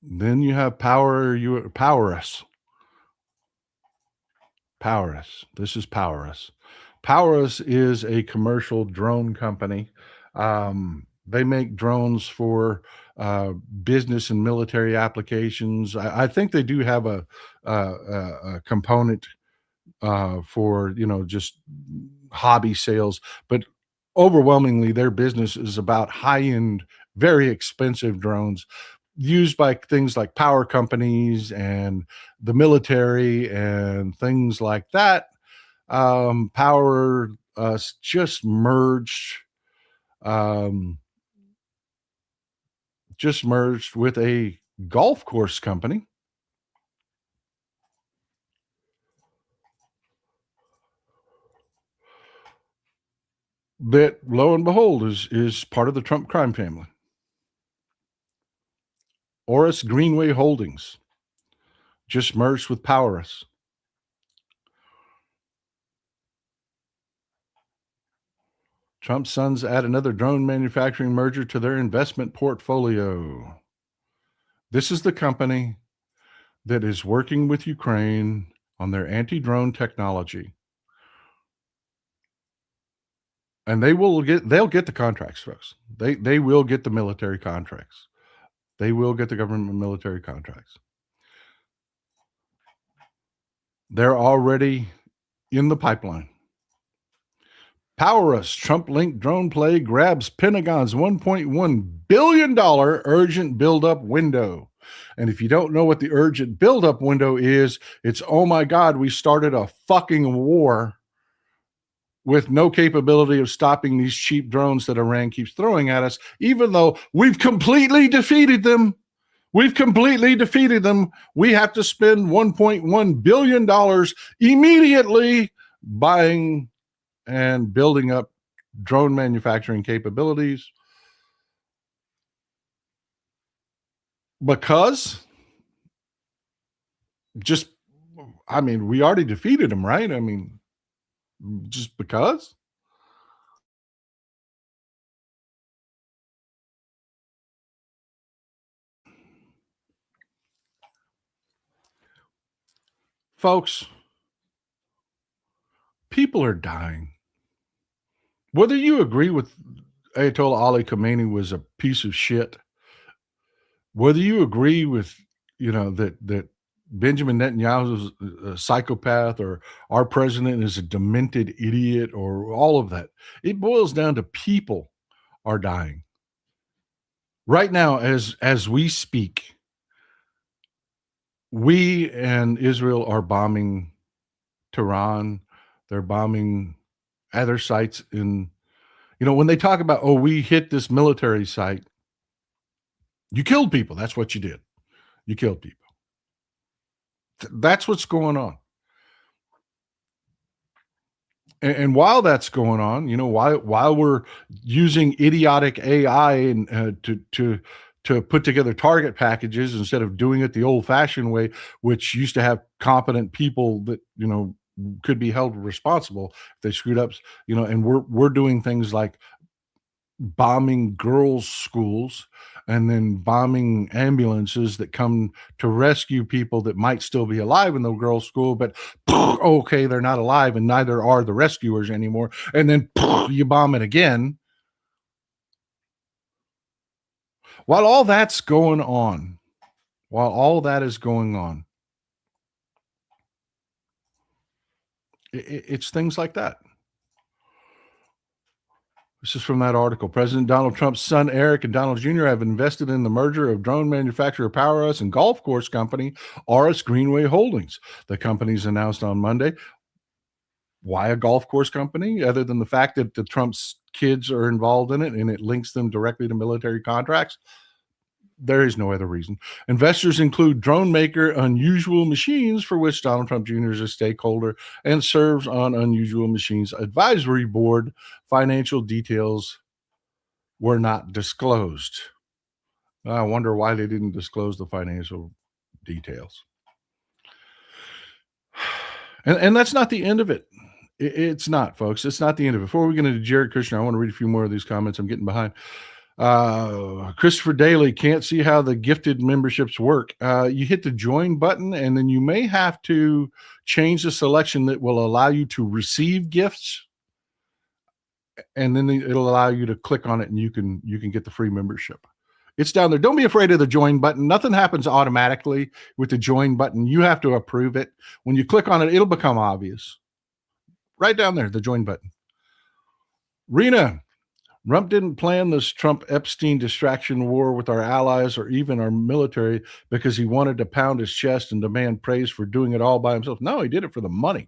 Then you have Power Us. Power Us. This is Power Us. Power Us is a commercial drone company. They make drones for business and military applications. I think they do have a component for just hobby sales, but overwhelmingly their business is about high-end, very expensive drones used by things like power companies and the military and things like that. Power just merged um, with a golf course company that, lo and behold, is part of the Trump crime family. Oris Greenway Holdings just merged with Powerus. Trump's sons add another drone manufacturing merger to their investment portfolio. This is the company that is working with Ukraine on their anti-drone technology. And they'll get the contracts, folks. They will get the military contracts. They will get the government military contracts. They're already in the pipeline. Power Us, Trump-linked drone play grabs Pentagon's $1.1 billion urgent buildup window. And if you don't know what the urgent buildup window is, it's, oh my God, we started a fucking war with no capability of stopping these cheap drones that Iran keeps throwing at us, even though we've completely defeated them. We have to spend $1.1 billion immediately buying and building up drone manufacturing capabilities, because we already defeated them, right? Just because. Folks, people are dying. Whether you agree with Ayatollah Ali Khamenei was a piece of shit, whether you agree with, that Benjamin Netanyahu is a psychopath, or our president is a demented idiot, or all of that, it boils down to people are dying. Right now, as we speak, we and Israel are bombing Tehran. They're bombing other sites in, when they talk about, oh, we hit this military site, you killed people. That's what you did. You killed people. That's what's going on. And while that's going on, while we're using idiotic AI and to put together target packages instead of doing it the old-fashioned way, which used to have competent people that could be held responsible if they screwed up, and we're doing things like bombing girls' schools and then bombing ambulances that come to rescue people that might still be alive in the girls' school, but okay, they're not alive and neither are the rescuers anymore. And then you bomb it again. While all that is going on, it's things like that. This is from that article. President Donald Trump's son, Eric, and Donald Jr. have invested in the merger of drone manufacturer Power Us and golf course company Oris Greenway Holdings. The companies announced on Monday. Why a golf course company, other than the fact that the Trump's kids are involved in it and it links them directly to military contracts? There is no other reason. Investors include drone maker Unusual Machines, for which Donald Trump Jr. is a stakeholder and serves on Unusual Machines advisory board. Financial details were not disclosed. I wonder why they didn't disclose the financial details. And that's not the end of it. It's not, folks. It's not the end of it. Before we get into Jared Kushner, I want to read a few more of these comments. I'm getting behind. Christopher Daly, can't see how the gifted memberships work. You hit the join button, and then you may have to change the selection that will allow you to receive gifts, and then it'll allow you to click on it, and you can get the free membership. It's down there. Don't be afraid of the join button. Nothing happens automatically with the join button. You have to approve it. When you click on it, it'll become obvious. Right down there, the join button. Rena, Trump didn't plan this Trump-Epstein distraction war with our allies or even our military because he wanted to pound his chest and demand praise for doing it all by himself. No, he did it for the money.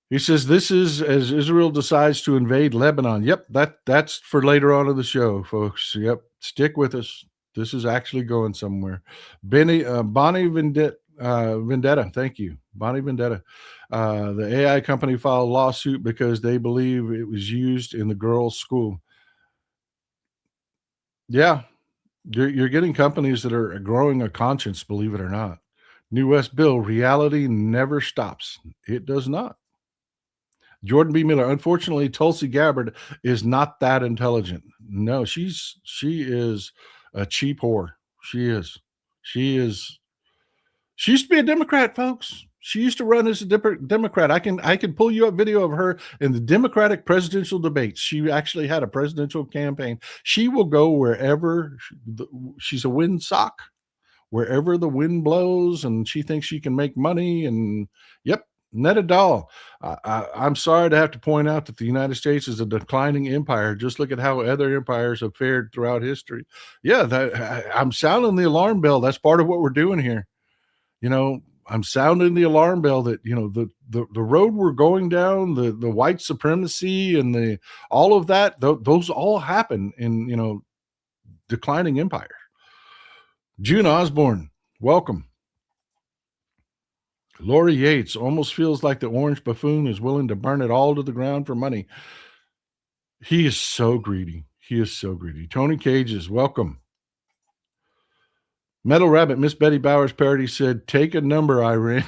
He says this is as Israel decides to invade Lebanon. Yep, that's for later on in the show, folks. Yep, stick with us. This is actually going somewhere. Bonnie Vendetta, thank you. Bonnie Vendetta. The AI company filed a lawsuit because they believe it was used in the girls' school. Yeah, you're getting companies that are growing a conscience, believe it or not. New West Bill, reality never stops. It does not. Jordan B. Miller, unfortunately, Tulsi Gabbard is not that intelligent. No, she is a cheap whore. She is. She used to be a Democrat, folks. She used to run as a Democrat. I can pull you up video of her in the Democratic presidential debates. She actually had a presidential campaign. She will go wherever. She's a windsock, wherever the wind blows, and she thinks she can make money. And yep, not at all. I'm sorry to have to point out that the United States is a declining empire. Just look at how other empires have fared throughout history. Yeah, I'm sounding the alarm bell. That's part of what we're doing here. I'm sounding the alarm bell that, the road we're going down, the white supremacy and all of that, those all happen in, declining empire. June Osborne, welcome. Lori Yates, almost feels like the orange buffoon is willing to burn it all to the ground for money. He is so greedy. Tony Cages, welcome. Metal Rabbit, Miss Betty Bowers parody said, take a number, Iran.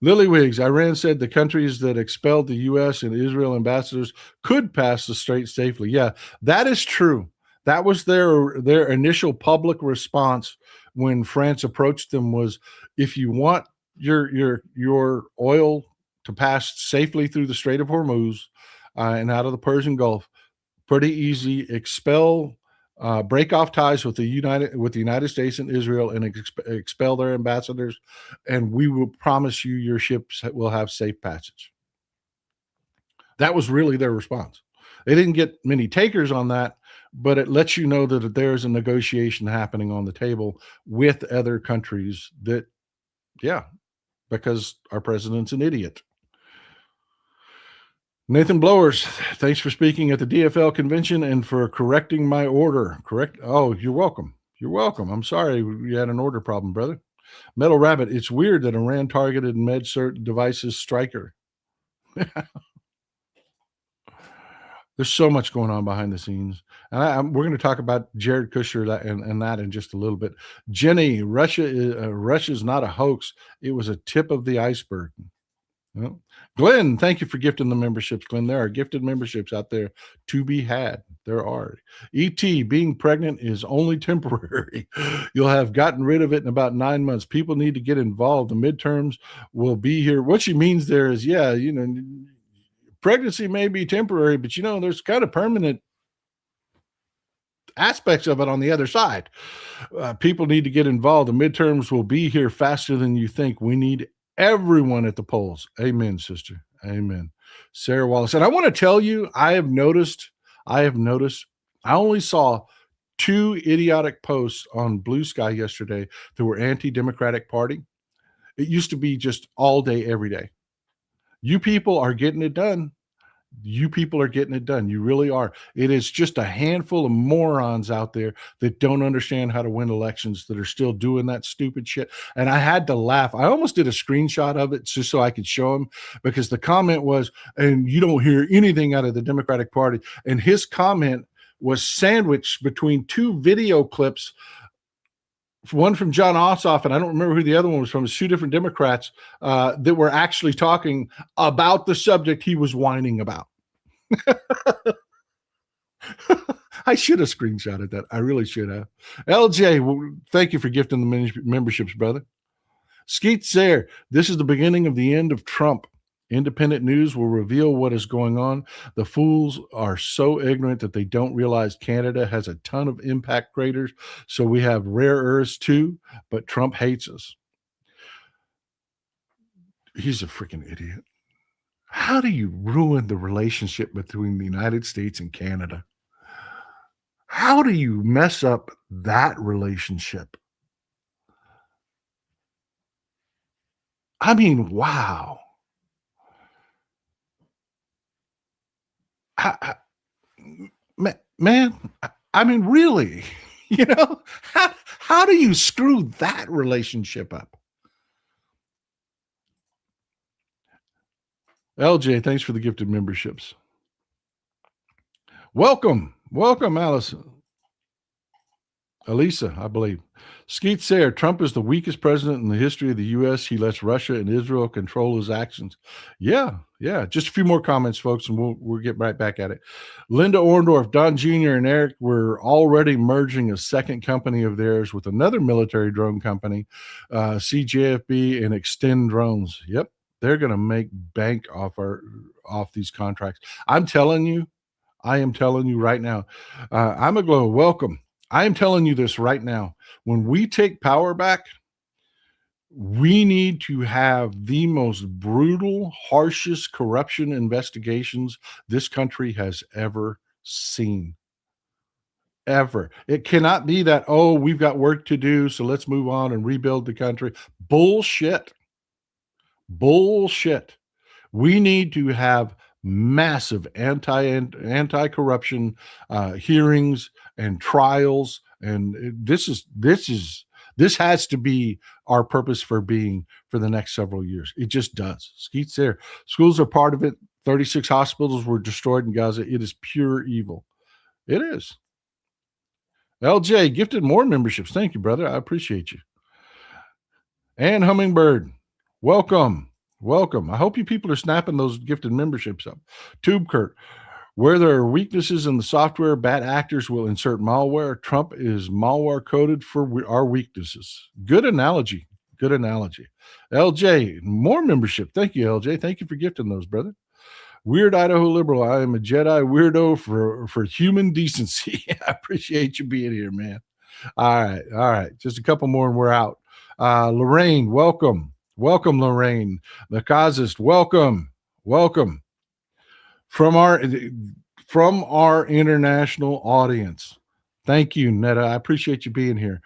Lillywigs, Iran said the countries that expelled the U.S. and Israel ambassadors could pass the strait safely. Yeah, that is true. That was their initial public response when France approached them was, if you want your oil to pass safely through the Strait of Hormuz and out of the Persian Gulf, pretty easy, break off ties with the United States and Israel and expel their ambassadors, and we will promise you your ships will have safe passage. That was really their response. They didn't get many takers on that, but it lets you know that there's a negotiation happening on the table with other countries that, yeah, because our president's an idiot. Nathan Blowers, thanks for speaking at the DFL convention and for correcting my order. Oh, you're welcome. I'm sorry you had an order problem, brother. Metal Rabbit, it's weird that Iran targeted MedCert devices Striker. There's so much going on behind the scenes. And we're going to talk about Jared Kushner and that in just a little bit. Jenny, Russia's not a hoax. It was a tip of the iceberg. Well, Glenn, thank you for gifting the memberships, Glenn. There are gifted memberships out there to be had. There are. E.T., being pregnant is only temporary. You'll have gotten rid of it in about 9 months. People need to get involved. The midterms will be here. What she means there is, pregnancy may be temporary, but, there's kind of permanent aspects of it on the other side. People need to get involved. The midterms will be here faster than you think. We need everyone at the polls. Amen, sister. Amen. Sarah Wallace. And I want to tell you, I have noticed, I only saw 2 idiotic posts on Blue Sky yesterday that were anti-Democratic Party. It used to be just all day, every day. You people are getting it done. You people are getting it done. You really are. It is just a handful of morons out there that don't understand how to win elections that are still doing that stupid shit. And I had to laugh. I almost did a screenshot of it just so I could show him, because the comment was, and you don't hear anything out of the Democratic Party. And his comment was sandwiched between two video clips, one from John Ossoff, and I don't remember who the other one was from. It's two different Democrats that were actually talking about the subject he was whining about. I should have screenshotted that. I really should have. LJ, well, thank you for gifting the memberships, brother. Skeet Sayre, this is the beginning of the end of Trump. Independent news will reveal what is going on. The fools are so ignorant that they don't realize Canada has a ton of impact craters. So we have rare earths too, but Trump hates us. He's a freaking idiot. How do you ruin the relationship between the United States and Canada? How do you mess up that relationship? I mean, wow. Man, I mean, really, how do you screw that relationship up? LJ, thanks for the gifted memberships. Welcome, Allison. Elisa, I believe. Skeet Sayre, Trump is the weakest president in the history of the U.S. He lets Russia and Israel control his actions. Yeah. Just a few more comments, folks, and we'll get right back at it. Linda Orndorff, Don Jr., and Eric were already merging a second company of theirs with another military drone company, CJFB and Extend Drones. Yep, they're going to make bank off these contracts. I am telling you right now. I'm a glow. Welcome. I am telling you this right now. When we take power back, we need to have the most brutal, harshest corruption investigations this country has ever seen. Ever. It cannot be that, oh, we've got work to do, so let's move on and rebuild the country. Bullshit. We need to have massive anti-corruption hearings and trials, and this has to be our purpose for being for the next several years. It just does. Skeet's there. Schools are part of it. 36 hospitals were destroyed in Gaza. It is pure evil. It is. LJ gifted more memberships. Thank you, brother. I appreciate you. And Hummingbird, welcome. I hope you people are snapping those gifted memberships up. Tube Kurt, where there are weaknesses in the software, bad actors will insert malware. Trump is malware coded for our weaknesses. Good analogy. LJ, more membership. Thank you, LJ. Thank you for gifting those, brother. Weird Idaho Liberal, I am a Jedi weirdo for human decency. I appreciate you being here, man. All right. Just a couple more and we're out. Lorraine, welcome. Welcome, Lorraine. The Kazist, welcome. From our international audience. Thank you, Netta. I appreciate you being here.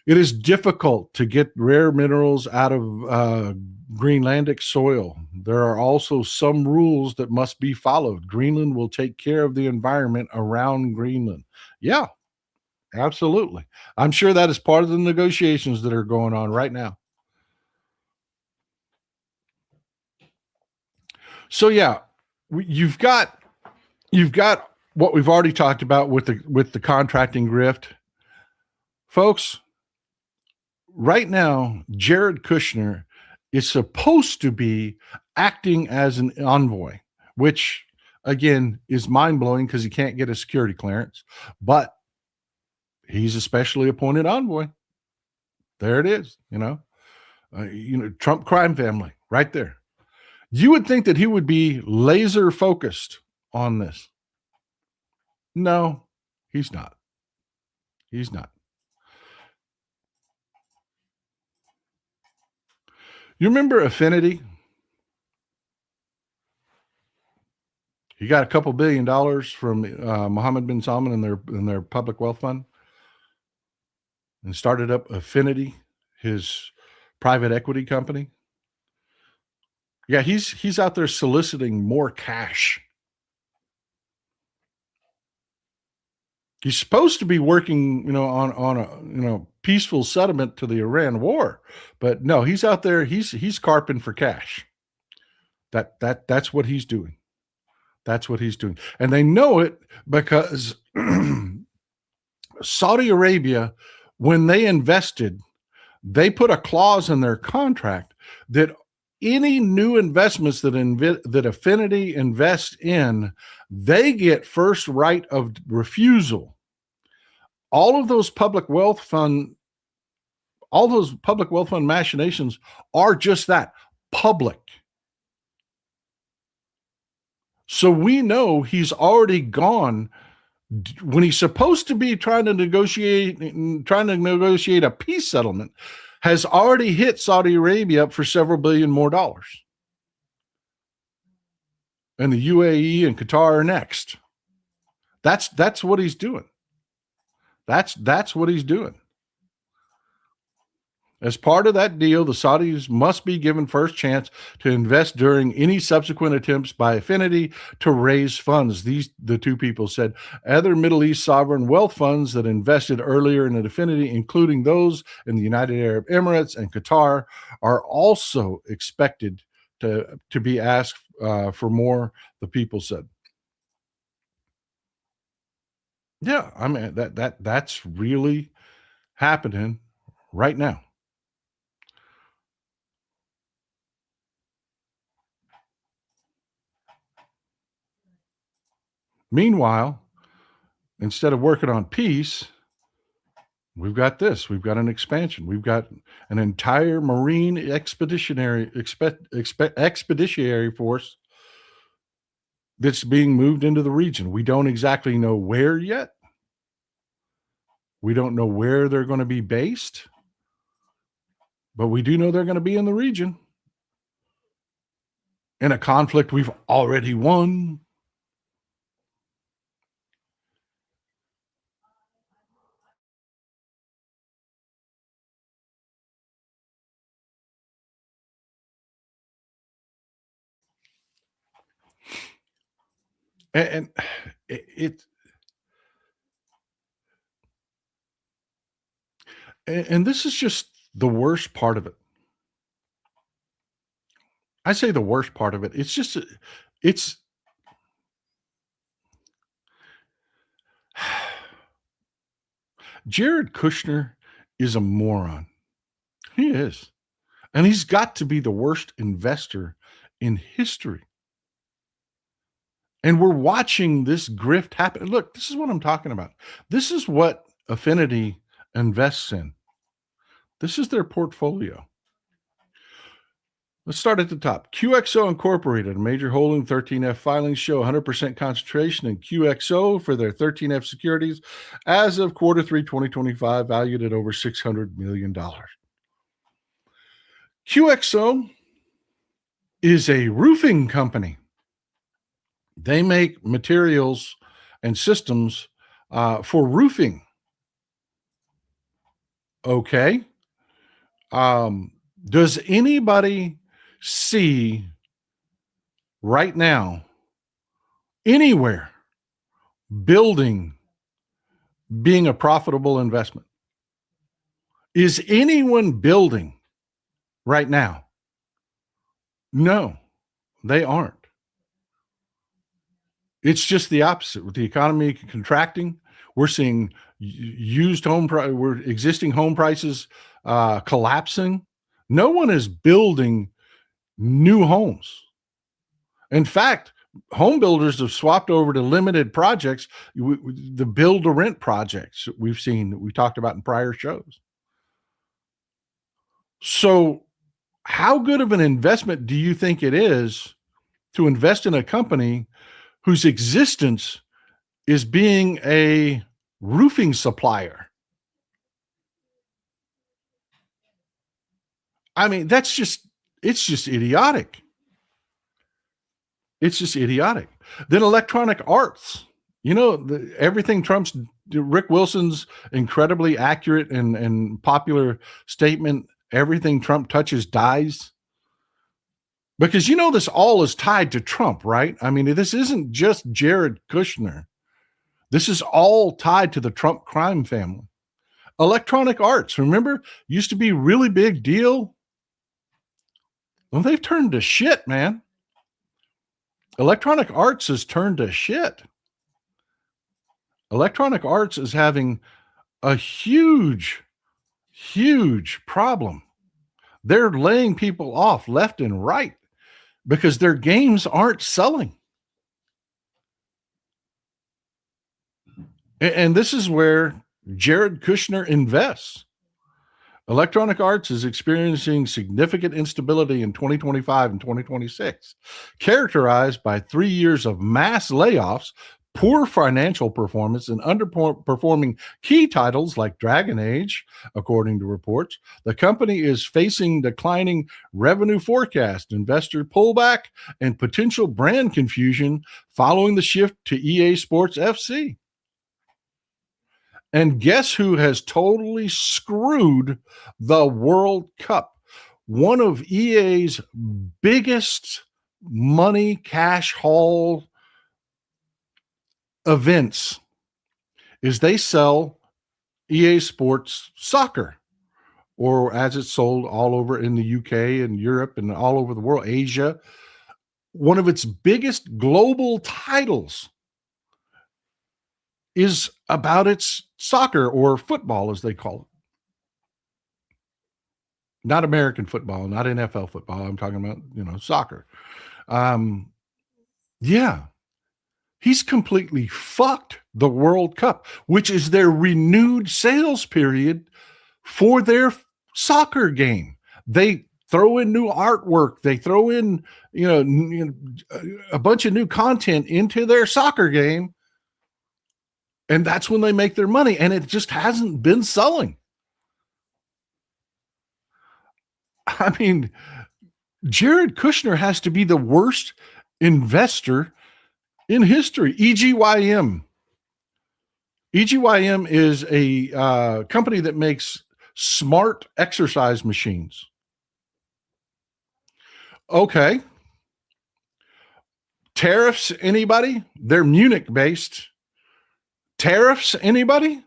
It is difficult to get rare minerals out of Greenlandic soil. There are also some rules that must be followed. Greenland will take care of the environment around Greenland. Yeah, absolutely. I'm sure that is part of the negotiations that are going on right now. So yeah, you've got what we've already talked about with the contracting grift, folks. Right now, Jared Kushner is supposed to be acting as an envoy, which again is mind-blowing because he can't get a security clearance, but he's a specially appointed envoy. There it is, Trump crime family right there. You would think that he would be laser focused on this. No, he's not. You remember Affinity? He got a couple $1 billion from Mohammed bin Salman in their public wealth fund, and started up Affinity, his private equity company. Yeah, he's out there soliciting more cash. He's supposed to be working, on a, peaceful settlement to the Iran war, but no, he's out there. He's carping for cash. That's what he's doing. That's what he's doing, and they know it because Saudi Arabia, when they invested, they put a clause in their contract that any new investments that Affinity invests in, they get first right of refusal. All of those public wealth fund, all those public wealth fund machinations are just that, public. So we know he's already gone when he's supposed to be trying to negotiate a peace settlement, has already hit Saudi Arabia up for several billion more dollars. And the UAE and Qatar are next. That's what he's doing. That's what he's doing. As part of that deal, the Saudis must be given first chance to invest during any subsequent attempts by Affinity to raise funds. The two people said. Other Middle East sovereign wealth funds that invested earlier in Affinity, including those in the United Arab Emirates and Qatar, are also expected to be asked for more, the people said. Yeah, I mean that's really happening right now. Meanwhile, instead of working on peace, we've got this. We've got an expansion. We've got an entire Marine expeditionary force that's being moved into the region. We don't exactly know where yet. We don't know where they're going to be based, but we do know they're going to be in the region in a conflict we've already won. And it and this is just the worst part of it. I say the worst part of it. It's Jared Kushner is a moron. He is. And he's got to be the worst investor in history. And we're watching this grift happen. Look, this is what I'm talking about. This is what Affinity invests in. This is their portfolio. Let's start at the top. QXO Incorporated, a major holding, 13F filings show 100% concentration in QXO for their 13F securities as of quarter 3, 2025, valued at over $600 million. QXO is a roofing company. They make materials and systems for roofing. Okay. Does anybody see right now anywhere building being a profitable investment? Is anyone building right now? No, they aren't. It's just the opposite. With the economy contracting, we're seeing existing home prices collapsing. No one is building new homes. In fact, home builders have swapped over to limited projects, the build to rent projects we've seen that we talked about in prior shows. So, how good of an investment do you think it is to invest in a company whose existence is being a roofing supplier? I mean, it's just idiotic. It's just idiotic. Then Electronic Arts, everything Rick Wilson's incredibly accurate and popular statement, everything Trump touches dies. Because you know this all is tied to Trump, right? I mean, this isn't just Jared Kushner. This is all tied to the Trump crime family. Electronic Arts, remember, used to be a really big deal. Well, they've turned to shit, man. Electronic Arts has turned to shit. Electronic Arts is having a huge, huge problem. They're laying people off left and right because their games aren't selling. And this is where Jared Kushner invests. Electronic Arts is experiencing significant instability in 2025 and 2026, characterized by 3 years of mass layoffs, poor financial performance, and underperforming key titles like Dragon Age, according to reports. The company is facing declining revenue forecast, investor pullback, and potential brand confusion following the shift to EA Sports FC. And guess who has totally screwed the World Cup? One of EA's biggest money cash haul events is they sell EA Sports Soccer, or as it's sold all over in the UK and Europe and all over the world, Asia. One of its biggest global titles is about its soccer, or football as they call it. Not American football, not NFL football. I'm talking about, soccer. Yeah, he's completely fucked the World Cup, which is their renewed sales period for their soccer game. They throw in new artwork. They throw in, a bunch of new content into their soccer game. And that's when they make their money. And it just hasn't been selling. I mean, Jared Kushner has to be the worst investor in history. EGYM. EGYM is a company that makes smart exercise machines. Okay. Tariffs, anybody? They're Munich based. Tariffs, anybody?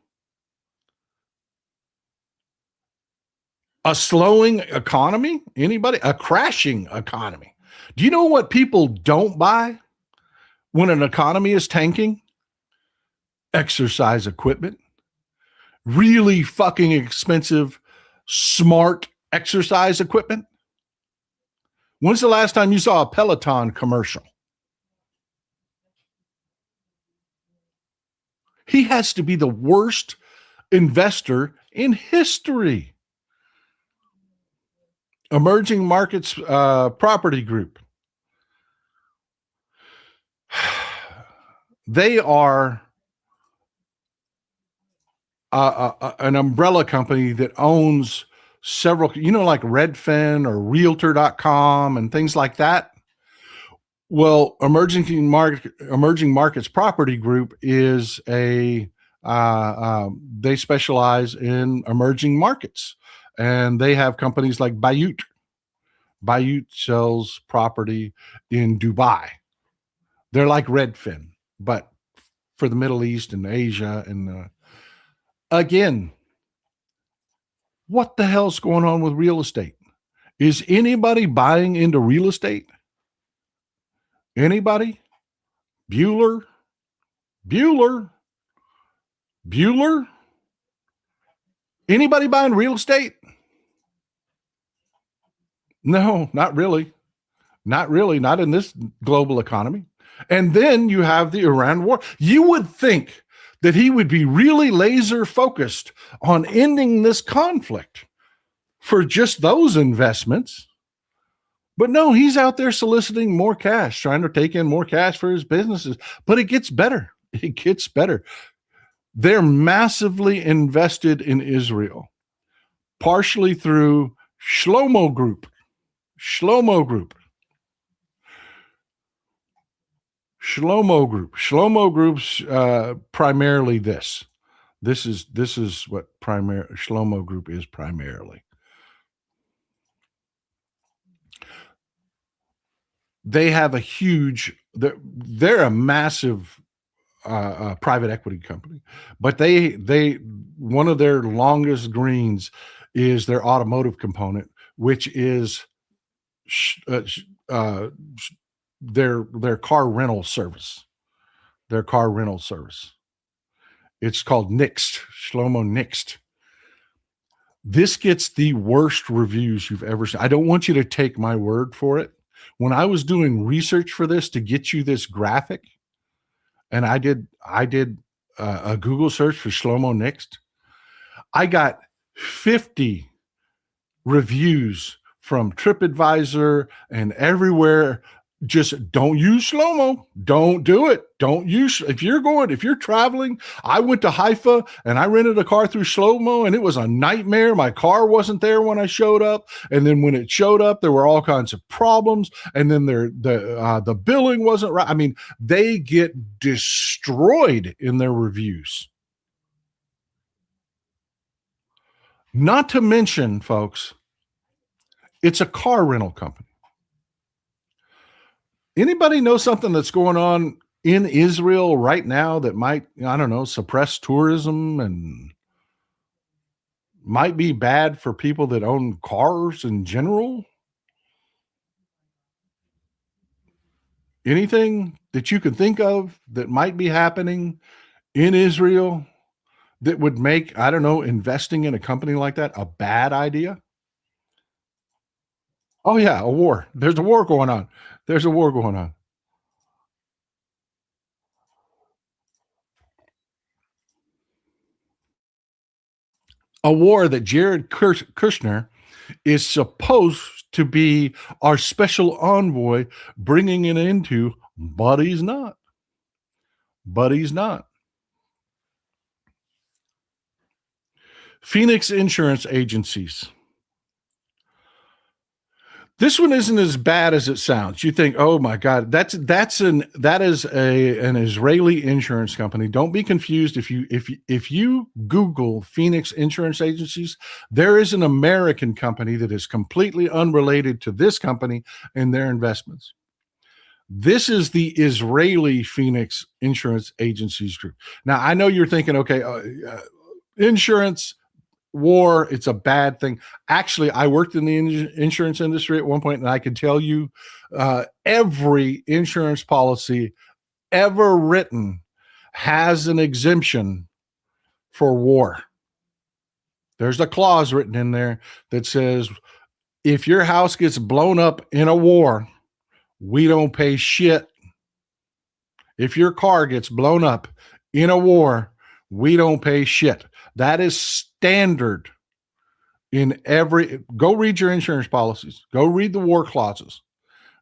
A slowing economy? Anybody? A crashing economy. Do you know what people don't buy when an economy is tanking? Exercise equipment. Really fucking expensive, smart exercise equipment. When's the last time you saw a Peloton commercial? He has to be the worst investor in history. Emerging Markets Property Group. They are an umbrella company that owns several, like Redfin or Realtor.com and things like that. Well, Emerging Markets Property Group is they specialize in emerging markets, and they have companies like Bayut. Bayut sells property in Dubai. They're like Redfin, but for the Middle East and Asia. And again, what the hell's going on with real estate? Is anybody buying into real estate? Anybody? Bueller? Anybody buying real estate? No, not really. Not really. Not in this global economy. And then you have the Iran war. You would think that he would be really laser focused on ending this conflict for just those investments. But no, he's out there soliciting more cash, trying to take in more cash for his businesses. But it gets better. It gets better. They're massively invested in Israel, partially through Shlomo Group. Shlomo Group's primarily this. This is what Shlomo Group is primarily. They have a huge, they're a massive private equity company, but they one of their longest greens is their automotive component, which is sh- uh, sh- uh, their car rental service. Their car rental service. It's called Nixt, Shlomo Nixt. This gets the worst reviews you've ever seen. I don't want you to take my word for it. When I was doing research for this to get you this graphic, and I did a Google search for Shlomo Nixt, I got 50 reviews from TripAdvisor and everywhere. Just don't use slow-mo. Don't do it. Don't use, if you're traveling. I went to Haifa and I rented a car through slow-mo and it was a nightmare. My car wasn't there when I showed up. And then when it showed up, there were all kinds of problems. And then the billing wasn't right. I mean, they get destroyed in their reviews. Not to mention, folks, it's a car rental company. Anybody know something that's going on in Israel right now that might, I don't know, suppress tourism and might be bad for people that own cars in general? Anything that you can think of that might be happening in Israel that would make, I don't know, investing in a company like that a bad idea? Oh, yeah, a war. There's a war going on. There's a war going on. A war that Jared Kushner is supposed to be our special envoy bringing it into, but he's not. But he's not. Phoenix insurance agencies. This one isn't as bad as it sounds. You think, oh my God, that is an Israeli insurance company. Don't be confused if you Google Phoenix insurance agencies, there is an American company that is completely unrelated to this company and their investments. This is the Israeli Phoenix Insurance Agencies Group. Now, I know you're thinking, okay, insurance, war, it's a bad thing. Actually, I worked in the insurance industry at one point, and I can tell you every insurance policy ever written has an exemption for war. There's a clause written in there that says if your house gets blown up in a war, we don't pay shit. If your car gets blown up in a war, we don't pay shit. That is standard in every. Go read your insurance policies. Go read the war clauses.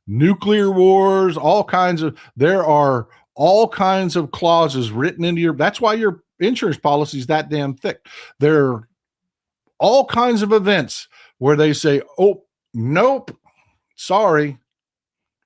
Nuclear wars, all kinds of, there are all kinds of clauses written into your, that's why your insurance policy is that damn thick. There are all kinds of events where they say, oh, nope, sorry,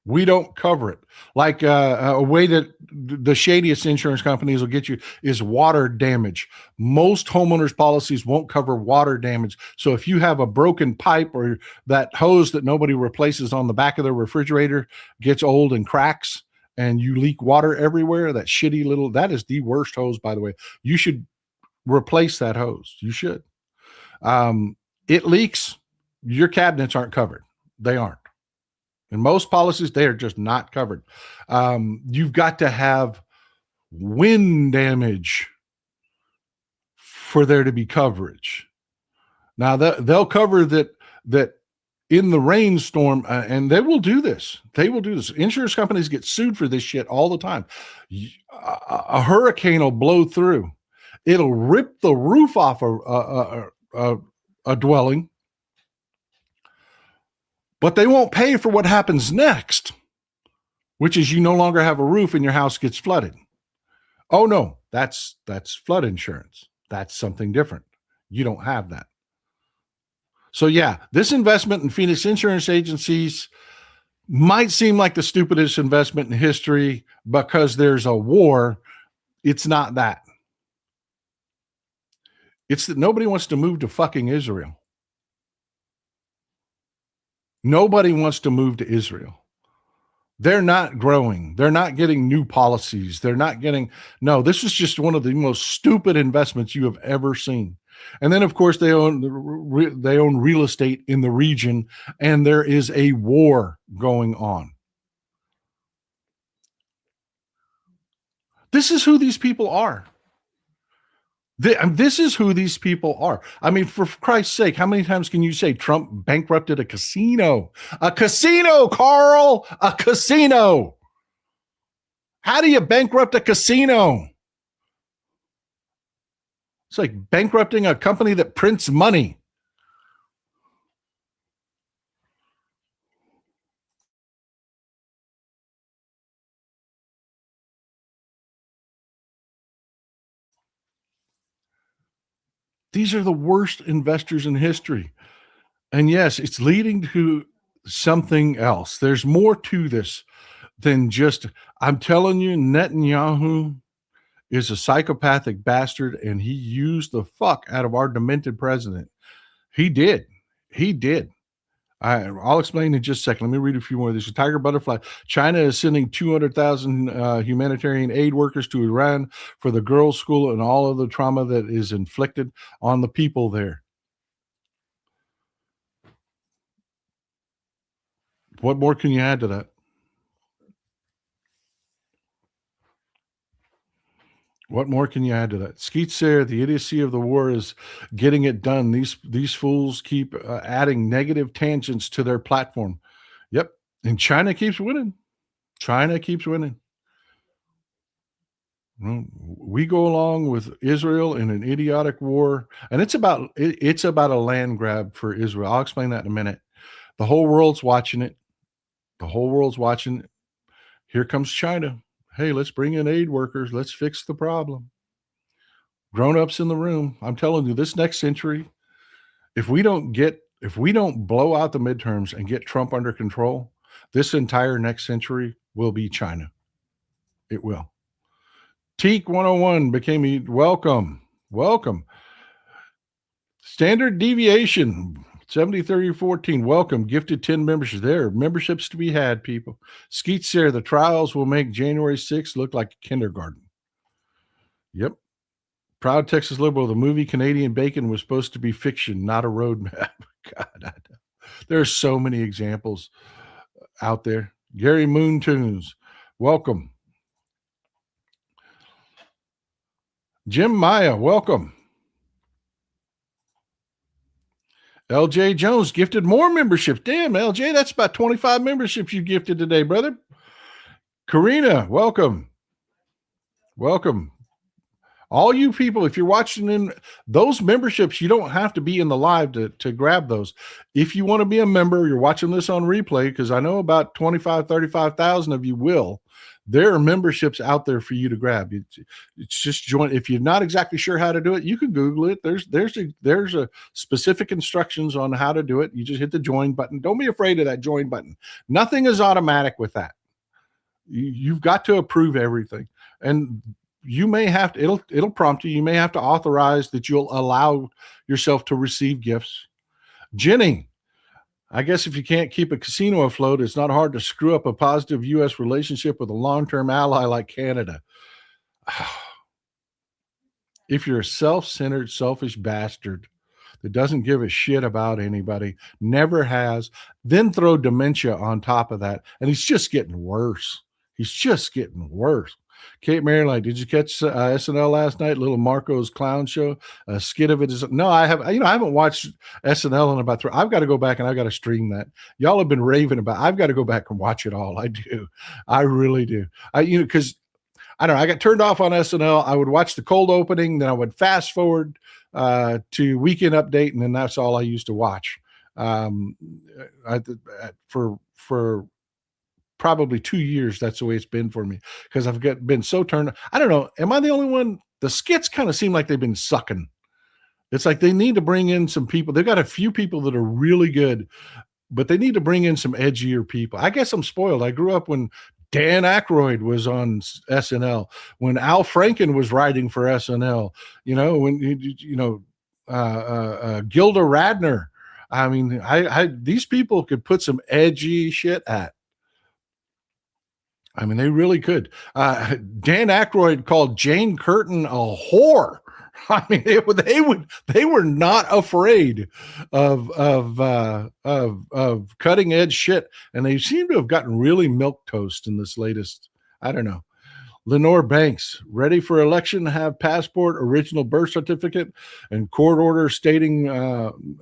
we don't cover it. Like a way that the shadiest insurance companies will get you is water damage. Most homeowners policies won't cover water damage. So if you have a broken pipe or that hose that nobody replaces on the back of their refrigerator gets old and cracks and you leak water everywhere, that shitty little, that is the worst hose, by the way. You should replace that hose. You should. It leaks, your cabinets aren't covered. They aren't. In most policies, they are just not covered. You've got to have wind damage for there to be coverage. Now they'll cover that in the rainstorm, and they will do this. They will do this. Insurance companies get sued for this shit all the time. A hurricane will blow through. It'll rip the roof off a dwelling, but they won't pay for what happens next, which is you no longer have a roof and your house gets flooded. Oh no, that's flood insurance. That's something different. You don't have that. So yeah, this investment in Phoenix insurance agencies might seem like the stupidest investment in history because there's a war. It's not that. It's that nobody wants to move to fucking Israel. Nobody wants to move to Israel. They're not growing. They're not getting new policies. They're not getting, no, this is just one of the most stupid investments you have ever seen. And then, of course, they own real estate in the region, and there is a war going on. This is who these people are. This is who these people are. I mean, for Christ's sake, how many times can you say Trump bankrupted a casino? A casino, Carl, a casino. How do you bankrupt a casino? It's like bankrupting a company that prints money. These are the worst investors in history. And yes, it's leading to something else. There's more to this than just, I'm telling you, Netanyahu is a psychopathic bastard, and he used the fuck out of our demented president. He did. He did. I'll explain in just a second. Let me read a few more of these. Tiger Butterfly. China is sending 200,000 humanitarian aid workers to Iran for the girls' school and all of the trauma that is inflicted on the people there. What more can you add to that? What more can you add to that? Skeet Sayer, the idiocy of the war is getting it done. These fools keep adding negative tangents to their platform. Yep, and China keeps winning. China keeps winning. Well, we go along with Israel in an idiotic war, and it's about a land grab for Israel. I'll explain that in a minute. The whole world's watching it. The whole world's watching it. Here comes China. Hey, let's bring in aid workers. Let's fix the problem. Grown-ups in the room. I'm telling you, this next century, if we don't blow out the midterms and get Trump under control, this entire next century will be China. It will. Teak 101 became a welcome. Standard deviation 70 30 14. Welcome. Gifted 10 memberships. There are memberships to be had, people. Skeet Sayer, the trials will make January 6th look like kindergarten. Yep. Proud Texas Liberal, the movie Canadian Bacon was supposed to be fiction, not a roadmap. God, there are so many examples out there. Gary Moontunes, welcome. Jim Maya, welcome. LJ Jones gifted more memberships. Damn, LJ, that's about 25 memberships you gifted today, brother. Karina, welcome. Welcome. All you people, if you're watching in those memberships, you don't have to be in the live to grab those. If you want to be a member, you're watching this on replay, because I know about 25, 35,000 of you will. There are memberships out there for you to grab. It's just join. If you're not exactly sure how to do it, you can Google it. There's a specific instructions on how to do it. You just hit the join button. Don't be afraid of that join button. Nothing is automatic with that. You've got to approve everything. And you may have to, it'll prompt you. You may have to authorize that you'll allow yourself to receive gifts. Jenny, I guess if you can't keep a casino afloat, it's not hard to screw up a positive U.S. relationship with a long-term ally like Canada. If you're a self-centered, selfish bastard that doesn't give a shit about anybody, never has, then throw dementia on top of that, and he's just getting worse. He's just getting worse. Kate Maryland, did you catch SNL last night? Little Marco's clown show. A skit of it is no. I haven't watched SNL in about 3. I've got to go back and I've got to stream that. Y'all have been raving about. I've got to go back and watch it all. I do. I really do. Because I don't know. I got turned off on SNL. I would watch the cold opening, then I would fast forward to Weekend Update, and then that's all I used to watch. For probably 2 years, that's the way it's been for me, because I've been so turned. I don't know. Am I the only one? The skits kind of seem like they've been sucking. It's like they need to bring in some people. They've got a few people that are really good, but they need to bring in some edgier people. I guess I'm spoiled. I grew up when Dan Aykroyd was on SNL, when Al Franken was writing for SNL, when Gilda Radner. I mean, these people could put some edgy shit at. I mean, they really could. Dan Aykroyd called Jane Curtin a whore. I mean, they were not afraid of cutting edge shit, and they seem to have gotten really milk toast in this latest. I don't know. Lenore Banks, ready for election, have passport, original birth certificate, and court order stating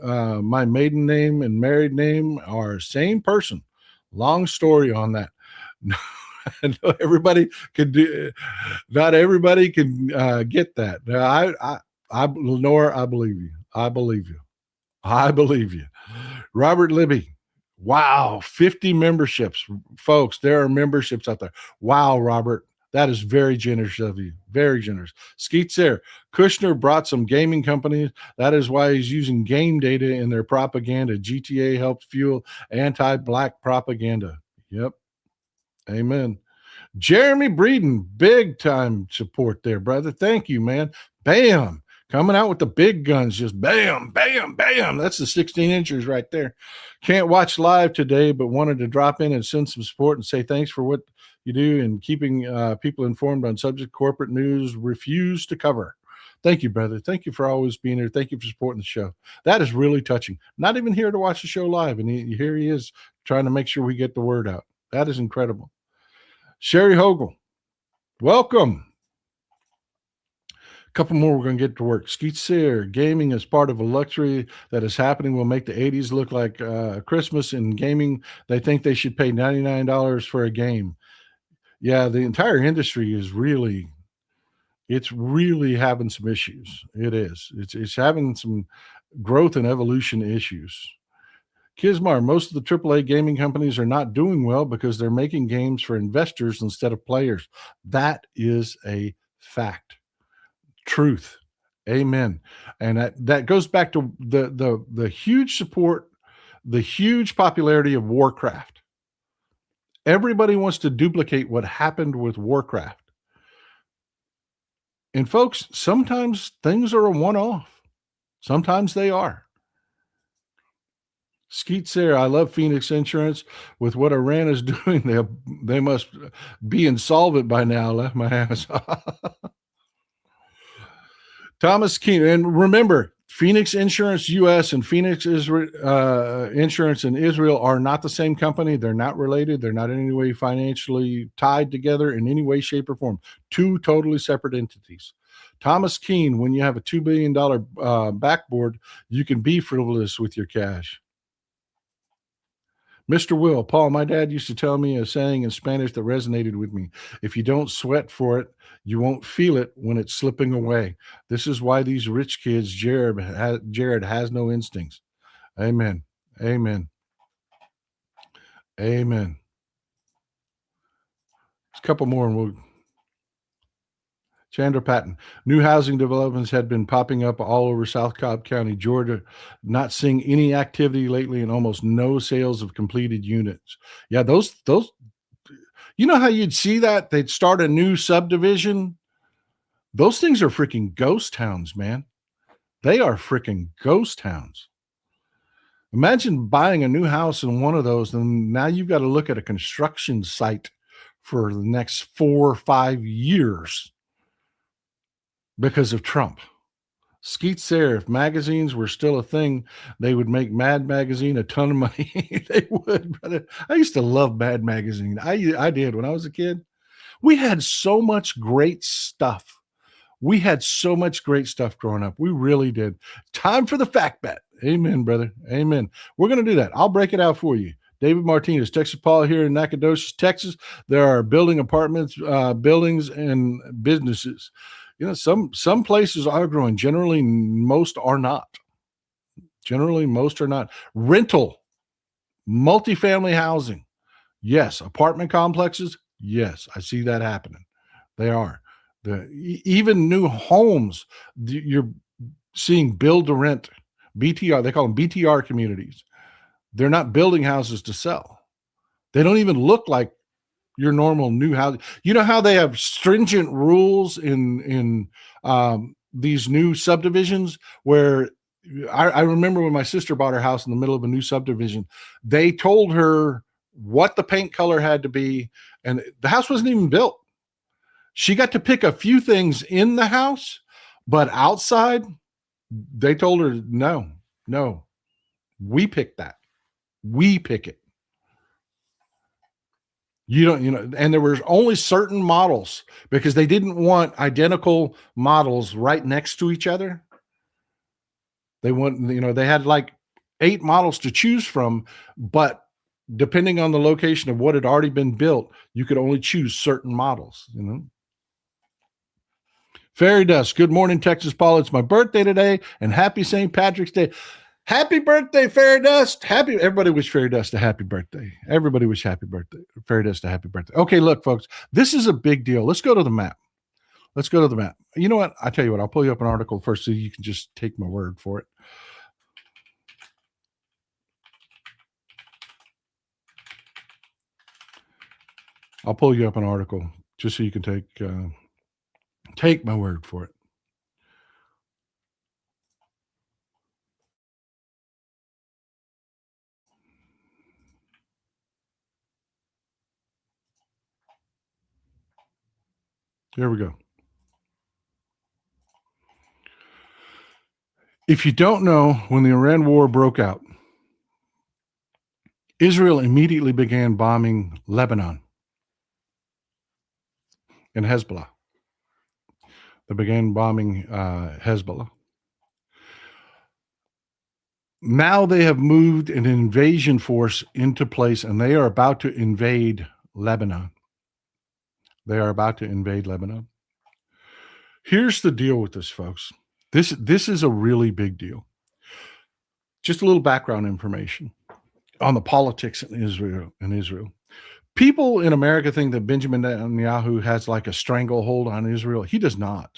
my maiden name and married name are same person. Long story on that. Not everybody can do. Not everybody can get that. Lenore, I believe you. I believe you. I believe you. Robert Libby. Wow, 50 memberships, folks. There are memberships out there. Wow, Robert. That is very generous of you. Very generous. Skeets there. Kushner brought some gaming companies. That is why he's using game data in their propaganda. GTA helped fuel anti-black propaganda. Yep. Amen. Jeremy Breeden, big time support there, brother. Thank you, man. Bam. Coming out with the big guns, just bam, bam, bam. That's the 16 inchers right there. Can't watch live today, but wanted to drop in and send some support and say thanks for what you do and keeping people informed on subject corporate news refuse to cover. Thank you, brother. Thank you for always being here. Thank you for supporting the show. That is really touching. Not even here to watch the show live, and here he is trying to make sure we get the word out. That is incredible. Sherry Hogle, welcome. A couple more, we're going to get to work. Skeet Sear, gaming is part of a luxury that is happening will make the 80s look like Christmas. In gaming, they think they should pay $99 for a game. Yeah, the entire industry is really, it's really having some issues. It is. It's having some growth and evolution issues. Kismar, most of the AAA gaming companies are not doing well because they're making games for investors instead of players. That is a fact. Truth. Amen. And that goes back to the huge support, the huge popularity of Warcraft. Everybody wants to duplicate what happened with Warcraft. And folks, sometimes things are a one-off. Sometimes they are. Skeet Sarah, I love Phoenix Insurance. With what Iran is doing, they must be insolvent by now. Left my ass. Thomas Keen, and remember, Phoenix Insurance US and Phoenix Insurance in Israel are not the same company. They're not related. They're not in any way financially tied together in any way, shape, or form. Two totally separate entities. Thomas Keen, when you have a $2 billion backboard, you can be frivolous with your cash. Mr. Will, Paul, my dad used to tell me a saying in Spanish that resonated with me. If you don't sweat for it, you won't feel it when it's slipping away. This is why these rich kids, Jared has no instincts. Amen. Amen. Amen. A couple more and we'll. Chandra Patton. New housing developments had been popping up all over South Cobb County, Georgia. Not seeing any activity lately and almost no sales of completed units. Yeah, those, you know how you'd see that? They'd start a new subdivision. Those things are freaking ghost towns, man. They are freaking ghost towns. Imagine buying a new house in one of those, and now you've got to look at a construction site for the next 4 or 5 years. Because of Trump. Skeet Sayre, if magazines were still a thing, they would make Mad Magazine a ton of money. They would, brother. I used to love Mad Magazine. I did when I was a kid. We had so much great stuff. We had so much great stuff growing up. We really did. Time for the fact bet. Amen, brother. Amen. We're going to do that. I'll break it out for you. David Martinez, Texas Paul here in Nacogdoches, Texas. There are building apartments, buildings, and businesses. You know, some places are growing. Generally, most are not. Generally, most are not. Rental, multifamily housing. Yes. Apartment complexes. Yes. I see that happening. They are. Even new homes, you're seeing build to rent, BTR. They call them BTR communities. They're not building houses to sell. They don't even look like your normal new house. You know how they have stringent rules in these new subdivisions where I remember when my sister bought her house in the middle of a new subdivision, they told her what the paint color had to be, and the house wasn't even built. She got to pick a few things in the house, but outside, they told her, no, we pick that. We pick it. You don't, and there was only certain models because they didn't want identical models right next to each other. They want, they had like 8 models to choose from, but depending on the location of what had already been built, you could only choose certain models. Fairy Dust, good morning, Texas Paul. It's my birthday today, and happy St. Patrick's Day. Happy birthday, Fairy Dust. Everybody wish Fairy Dust a happy birthday. Everybody wish Fairy Dust a happy birthday. Okay, look, folks, this is a big deal. Let's go to the map. You know what? I tell you what, I'll pull you up an article first so you can just take my word for it. I'll pull you up an article just so you can take my word for it. Here we go. If you don't know, when the Iran war broke out, Israel immediately began bombing Lebanon and Hezbollah. They began bombing Hezbollah. Now they have moved an invasion force into place, and they are about to invade Lebanon. Here's the deal with this, folks. This is a really big deal. Just a little background information on the politics in Israel. People in America think that Benjamin Netanyahu has like a stranglehold on Israel. He does not.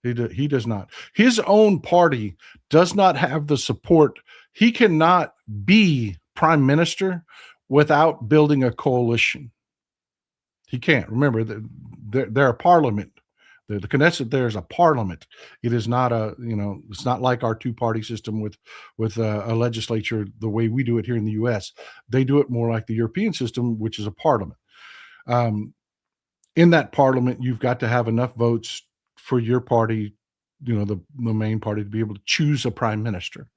He does not. His own party does not have the support. He cannot be prime minister without building a coalition. He can't. Remember, they're a parliament. The Knesset there is a parliament. It is not it's not like our two-party system with a legislature the way we do it here in the U.S. They do it more like the European system, which is a parliament. In that parliament, you've got to have enough votes for your party, the main party, to be able to choose a prime minister.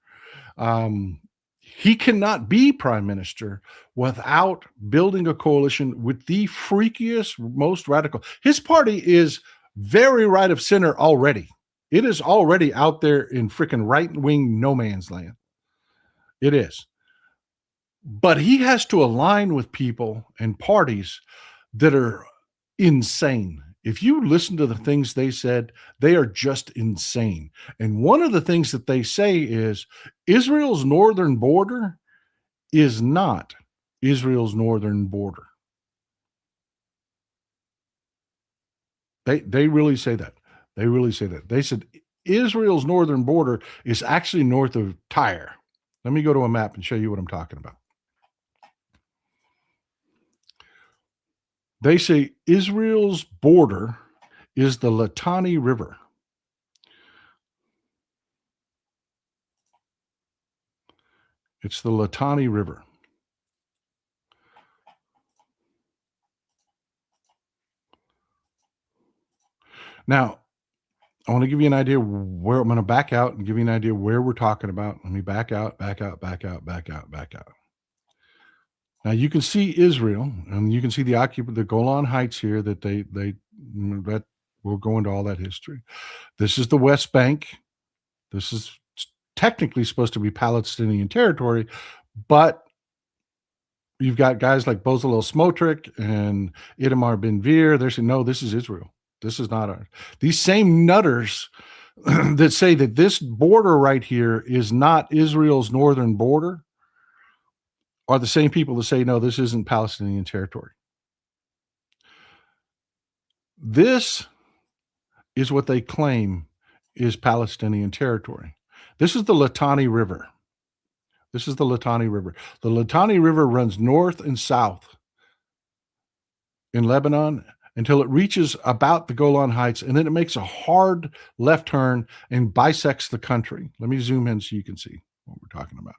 He cannot be prime minister without building a coalition with the freakiest, most radical. His party is very right of center already. It is already out there in freaking right-wing no man's land. It is. But he has to align with people and parties that are insane. If you listen to the things they said, they are just insane. And one of the things that they say is Israel's northern border is not Israel's northern border. They really say that. They said Israel's northern border is actually north of Tyre. Let me go to a map and show you what I'm talking about. They say Israel's border is the Litani River. It's the Litani River. Now, I want to give you an idea where I'm going to back out and give you an idea where we're talking about. Let me back out. Now you can see Israel, and you can see the Golan Heights here that we'll go into all that history. This is the West Bank. This is technically supposed to be Palestinian territory, but you've got guys like Bezalel Smotrich and Itamar Ben-Gvir. They're saying, no, this is Israel. This is not ours. These same nutters that say that this border right here is not Israel's northern border are the same people that say, no, this isn't Palestinian territory. This is what they claim is Palestinian territory. This is the Litani River. The Litani River runs north and south in Lebanon until it reaches about the Golan Heights, and then it makes a hard left turn and bisects the country. Let me zoom in so you can see what we're talking about.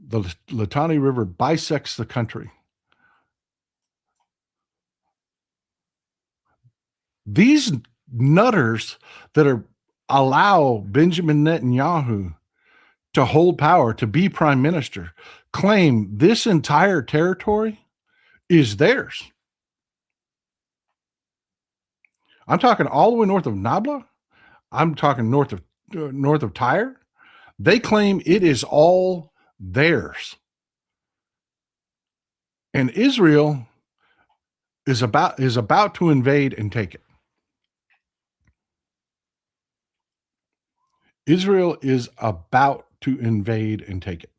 the Litani River bisects the country. These nutters that allow Benjamin Netanyahu to hold power, to be prime minister, claim this entire territory is theirs. I'm talking all the way north of Nabla. I'm talking north of Tyre. They claim it is all theirs. And Israel is about to invade and take it. Israel is about to invade and take it.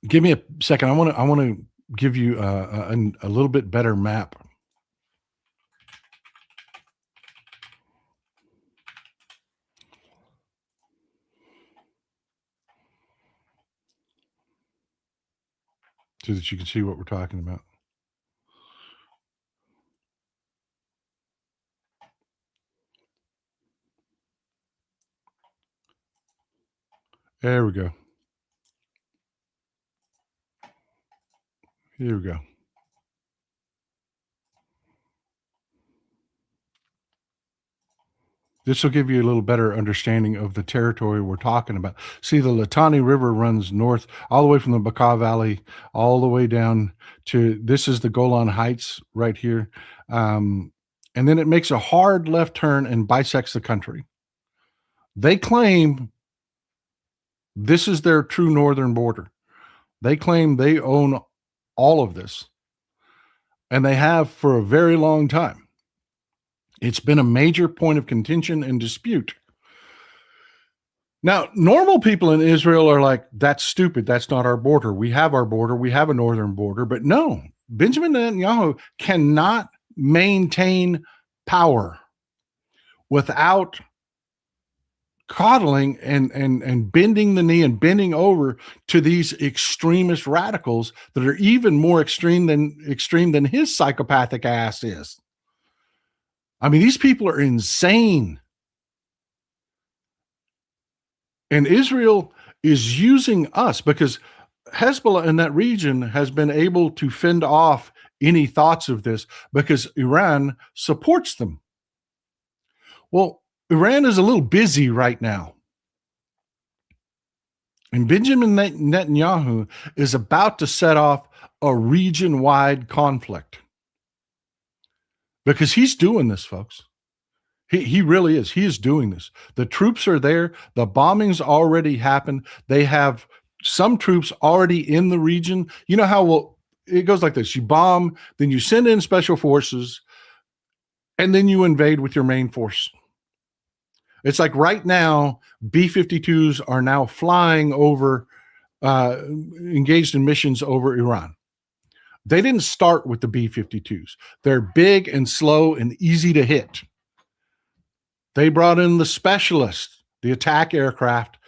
Give me a second. I want to give you a little bit better map. So that you can see what we're talking about. There we go. Here we go. This will give you a little better understanding of the territory we're talking about. See, the Litani River runs north all the way from the Bekaa Valley all the way down to this is the Golan Heights right here. And then it makes a hard left turn and bisects the country. They claim this is their true northern border. They claim they own all of this, and they have for a very long time. It's been a major point of contention and dispute. Now, normal people in Israel are like, that's stupid. That's not our border. We have our border. We have a northern border. But no, Benjamin Netanyahu cannot maintain power without coddling and bending the knee and bending over to these extremist radicals that are even more extreme than his psychopathic ass is. I mean, these people are insane. And Israel is using us because Hezbollah in that region has been able to fend off any thoughts of this because Iran supports them. Well, Iran is a little busy right now. And Benjamin Netanyahu is about to set off a region-wide conflict because he's doing this, folks. He really is. He is doing this. The troops are there. The bombings already happened. They have some troops already in the region. You know how it goes like this. You bomb, then you send in special forces, and then you invade with your main force. It's like right now, B-52s are now flying over, engaged in missions over Iran. They didn't start with the B-52s. They're big and slow and easy to hit. They brought in the specialists, the attack aircraft,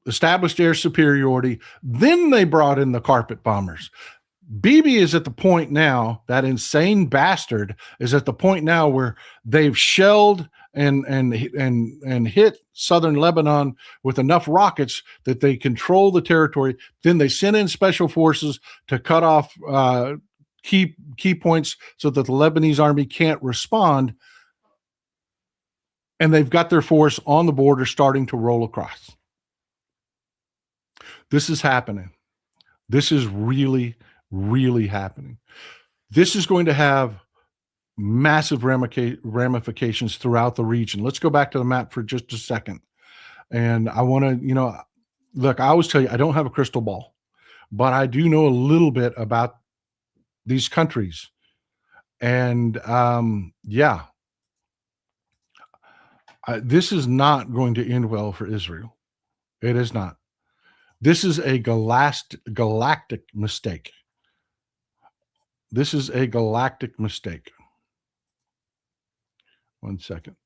established air superiority. Then they brought in the carpet bombers. Bibi is at the point now, that insane bastard is at the point now where they've shelled and hit southern Lebanon with enough rockets that they control the territory. Then they send in special forces to cut off key points so that the Lebanese army can't respond. And they've got their force on the border starting to roll across. This is happening. This is really, really happening. This is going to have massive ramifications throughout the region. Let's go back to the map for just a second. And I want to, look, I always tell you, I don't have a crystal ball, but I do know a little bit about these countries. And this is not going to end well for Israel. It is not. This is a galactic mistake. This is a galactic mistake. One second.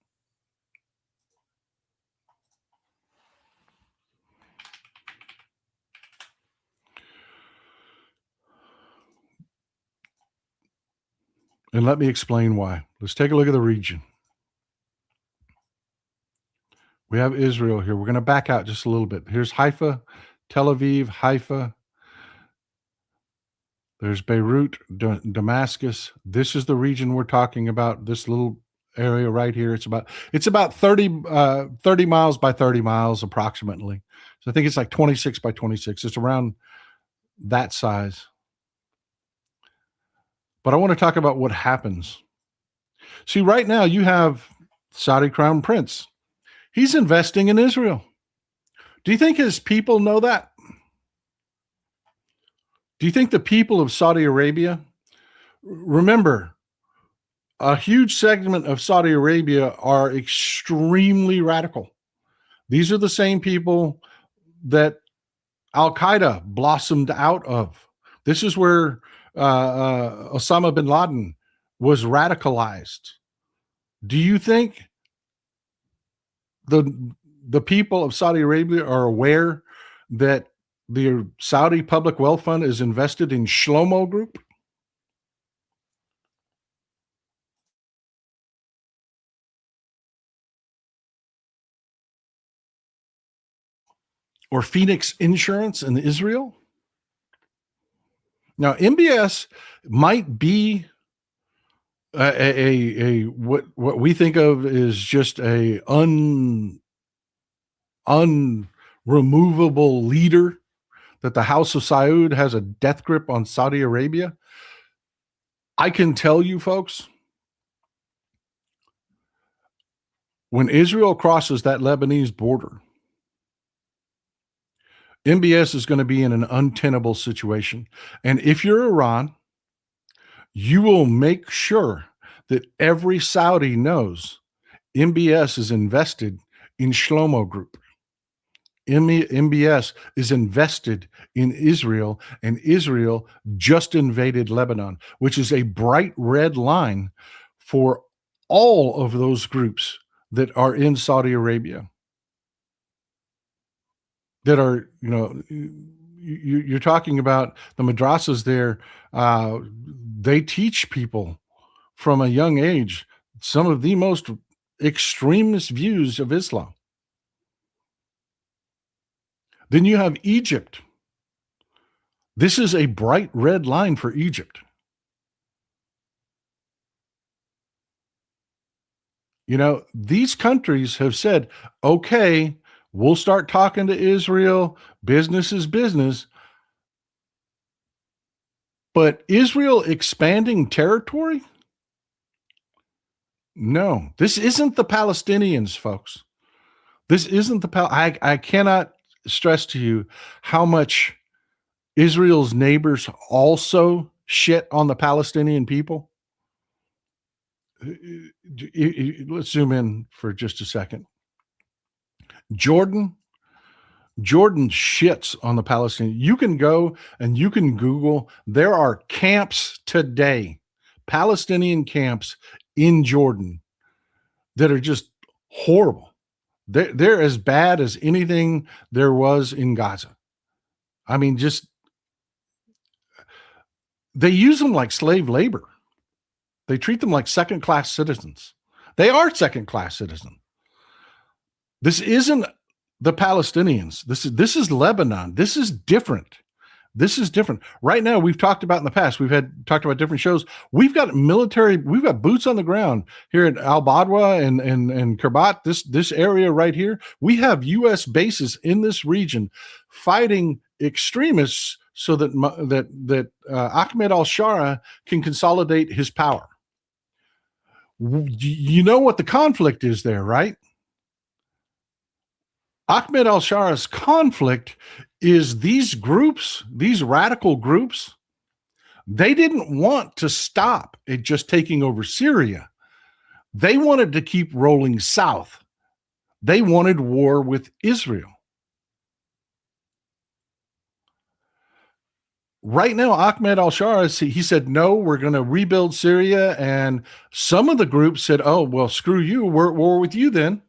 And let me explain why. Let's take a look at the region. We have Israel here. We're going to back out just a little bit. Here's Haifa, Tel Aviv, Haifa. There's Beirut, Damascus. This is the region we're talking about, this little area right here. It's about 30 miles by 30 miles approximately. So I think it's like 26 by 26. It's around that size. But I want to talk about what happens. See, right now you have Saudi Crown Prince. He's investing in Israel. Do you think his people know that? Do you think the people of Saudi Arabia, remember, a huge segment of Saudi Arabia are extremely radical. These are the same people that Al-Qaeda blossomed out of. This is where Osama bin Laden was radicalized. Do you think the people of Saudi Arabia are aware that the Saudi Public Wealth Fund is invested in Shlomo Group? Or Phoenix Insurance in Israel? Now, MBS might be what we think of is just a unremovable leader, that the House of Saud has a death grip on Saudi Arabia. I can tell you, folks, when Israel crosses that Lebanese border, MBS is going to be in an untenable situation. And if you're Iran, you will make sure that every Saudi knows MBS is invested in Shlomo Group. MBS is invested in Israel, and Israel just invaded Lebanon, which is a bright red line for all of those groups that are in Saudi Arabia. That are, you're talking about the madrasas there. They teach people from a young age some of the most extremist views of Islam. Then you have Egypt. This is a bright red line for Egypt. These countries have said, okay, we'll start talking to Israel. Business is business. But Israel expanding territory? No, this isn't the Palestinians, folks. This isn't I cannot stress to you how much Israel's neighbors also shit on the Palestinian people. Let's zoom in for just a second. Jordan shits on the Palestinians. You can go and you can Google. There are camps today, Palestinian camps in Jordan, that are just horrible. They're as bad as anything there was in Gaza. I mean, they use them like slave labor. They treat them like second-class citizens. They are second-class citizens. This isn't the Palestinians. This is Lebanon. This is different. This is different. Right now, we've talked about in the past, talked about different shows. We've got boots on the ground here at Al Badwa and Kerbat, this area right here. We have U.S. bases in this region fighting extremists so that Ahmed al-Shara can consolidate his power. You know what the conflict is there, right? Ahmed al-Shara's conflict is these groups, these radical groups, they didn't want to stop at just taking over Syria. They wanted to keep rolling south. They wanted war with Israel. Right now, Ahmed al-Shara, he said, no, we're going to rebuild Syria. And some of the groups said, oh, well, screw you. We're at war with you then.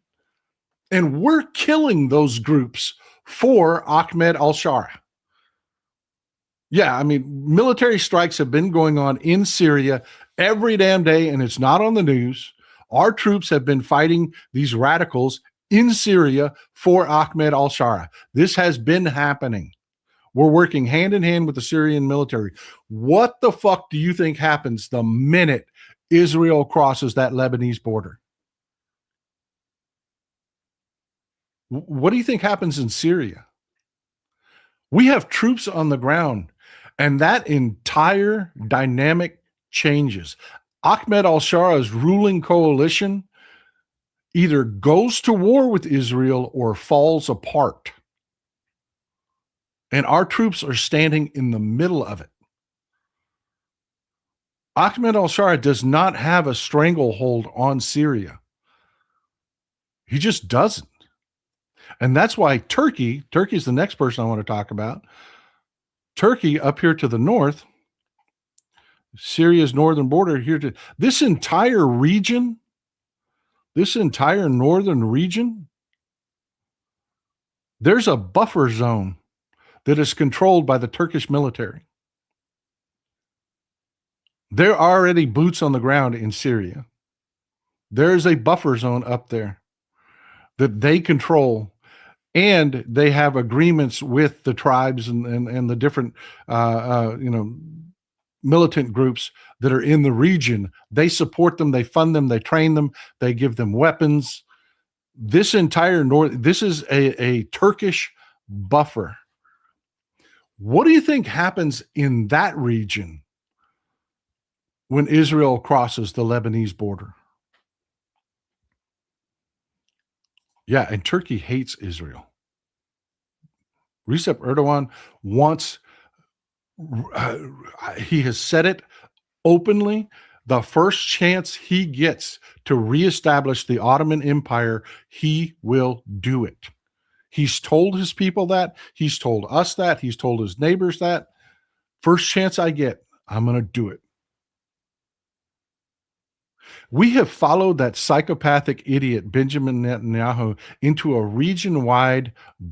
And we're killing those groups for Ahmed al-Shara. Yeah, I mean, military strikes have been going on in Syria every damn day, and it's not on the news. Our troops have been fighting these radicals in Syria for Ahmed al-Shara. This has been happening. We're working hand in hand with the Syrian military. What the fuck do you think happens the minute Israel crosses that Lebanese border? What do you think happens in Syria? We have troops on the ground, and that entire dynamic changes. Ahmed al-Shara's ruling coalition either goes to war with Israel or falls apart. And our troops are standing in the middle of it. Ahmed al-Shara does not have a stranglehold on Syria. He just doesn't. And that's why Turkey's the next person I want to talk about. Turkey up here to the north, Syria's northern border here to this entire region, this entire northern region, there's a buffer zone that is controlled by the Turkish military. There are already boots on the ground in Syria. There is a buffer zone up there that they control, and they have agreements with the tribes and the different militant groups that are in the region. They support them, they fund them, they train them, they give them weapons. This entire this is a Turkish buffer. What do you think happens in that region when Israel crosses the Lebanese border? Yeah, and Turkey hates Israel. Recep Erdogan wants, he has said it openly, the first chance he gets to reestablish the Ottoman Empire, he will do it. He's told his people that. He's told us that. He's told his neighbors that. First chance I get, I'm going to do it. We have followed that psychopathic idiot, Benjamin Netanyahu, into a region-wide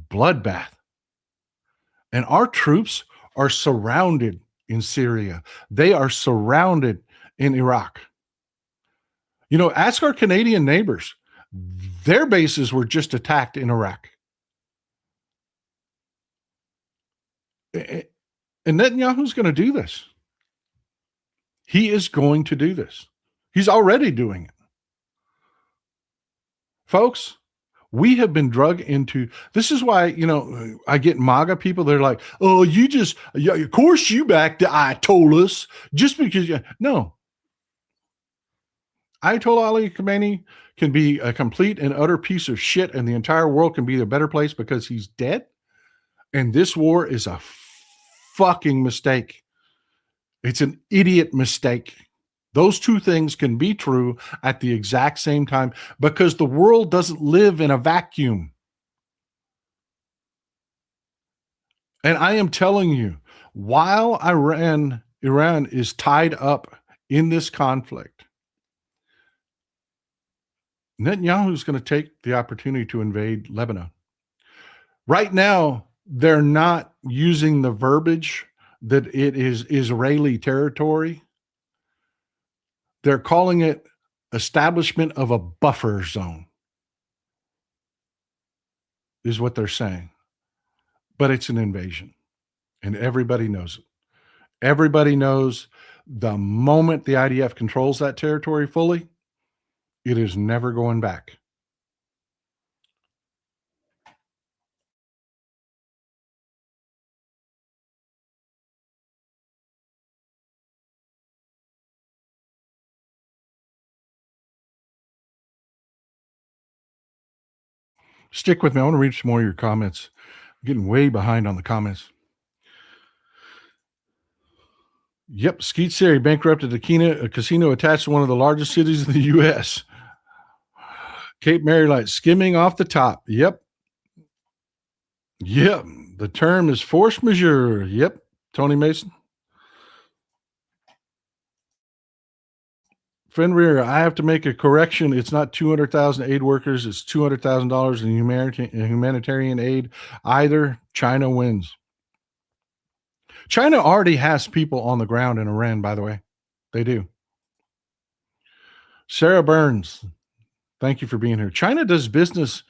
bloodbath. And our troops are surrounded in Syria. They are surrounded in Iraq. You know, ask our Canadian neighbors. Their bases were just attacked in Iraq. And Netanyahu's going to do this. He is going to do this. He's already doing it. Folks, we have been drug into, this is why, you know, I get MAGA people, they're like, oh, you just, yeah, of course you backed the Ayatollahs just because you, no. Ayatollah Ali Khamenei can be a complete and utter piece of shit and the entire world can be a better place because he's dead. And this war is a fucking mistake. It's an idiot mistake. Those two things can be true at the exact same time because the world doesn't live in a vacuum. And I am telling you, while Iran is tied up in this conflict, Netanyahu is going to take the opportunity to invade Lebanon. Right now, they're not using the verbiage that it is Israeli territory. They're calling it establishment of a buffer zone, is what they're saying. But it's an invasion, and everybody knows it. Everybody knows the moment the IDF controls that territory fully, it is never going back. Stick with me. I want to read some more of your comments. I'm getting way behind on the comments. Yep, Skeet Seri bankrupted a casino attached to one of the largest cities in the U.S. Cape Marylight skimming off the top. Yep. The term is force majeure. Yep, Tony Mason. Fenrir, I have to make a correction. It's not 200,000 aid workers. It's $200,000 in humanitarian aid. Either China wins. China already has people on the ground in Iran, by the way. They do. Sarah Burns, thank you for being here. China does business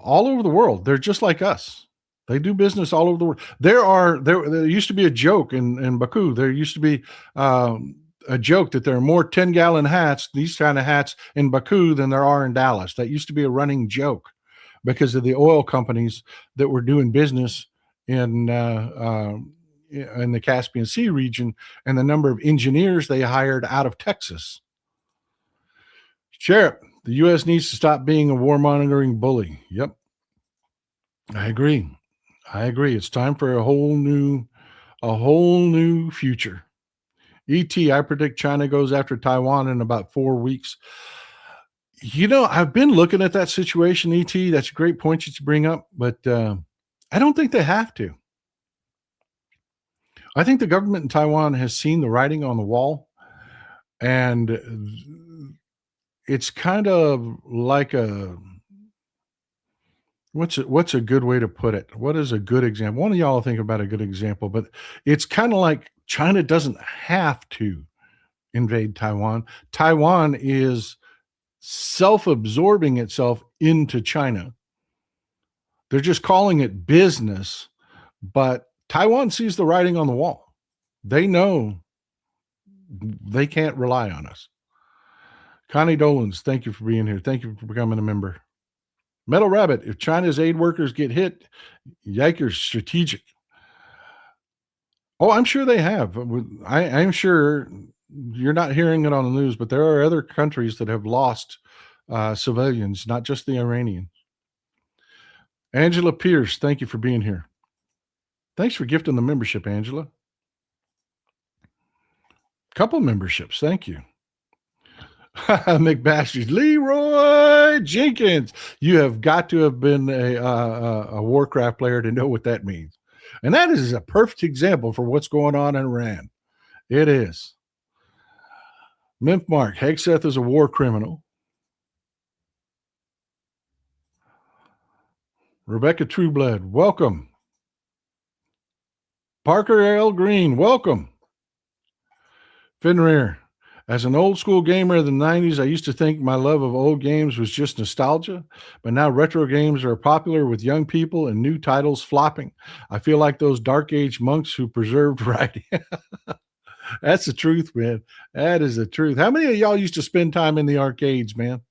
all over the world. They're just like us. They do business all over the world. There used to be a joke in Baku. There used to be a joke that there are more 10-gallon hats, these kind of hats in Baku than there are in Dallas. That used to be a running joke because of the oil companies that were doing business in in the Caspian Sea region and the number of engineers they hired out of Texas. Sheriff, the U.S. needs to stop being a war monitoring bully. Yep, I agree. I agree. It's time for a whole new future. ET, I predict China goes after Taiwan in about 4 weeks. I've been looking at that situation, ET. That's a great point that you bring up, but I don't think they have to. I think the government in Taiwan has seen the writing on the wall, and it's kind of like what's a good way to put it? What is a good example? One of y'all think about a good example, but it's kind of like China doesn't have to invade Taiwan. Taiwan is self-absorbing itself into China. They're just calling it business, but Taiwan sees the writing on the wall. They know they can't rely on us. Connie Dolans, thank you for being here. Thank you for becoming a member. Metal Rabbit, if China's aid workers get hit, yikers, strategic. Oh, I'm sure they have. I'm sure you're not hearing it on the news, but there are other countries that have lost civilians, not just the Iranians. Angela Pierce, thank you for being here. Thanks for gifting the membership, Angela. Couple memberships, thank you. McBashes, Leroy Jenkins. You have got to have been a Warcraft player to know what that means. And that is a perfect example for what's going on in Iran. It is. Mark, Hegseth is a war criminal. Rebecca Trueblood, welcome. Parker L. Green, welcome. Fenrir, as an old school gamer of the 90s, I used to think my love of old games was just nostalgia, but now retro games are popular with young people and new titles flopping. I feel like those Dark Age monks who preserved writing. That's the truth, man. That is the truth. How many of y'all used to spend time in the arcades, man?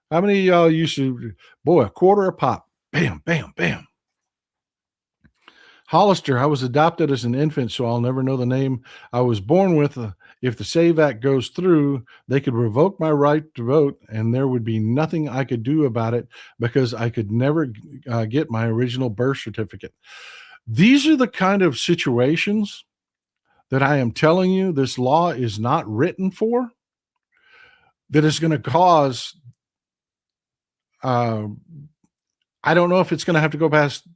How many of y'all used to, boy, a quarter a pop. Bam, bam, bam. Hollister, I was adopted as an infant, so I'll never know the name I was born with. If the SAVE Act goes through, they could revoke my right to vote, and there would be nothing I could do about it because I could never get my original birth certificate. These are the kind of situations that I am telling you this law is not written for, that is going to cause I don't know if it's going to have to go past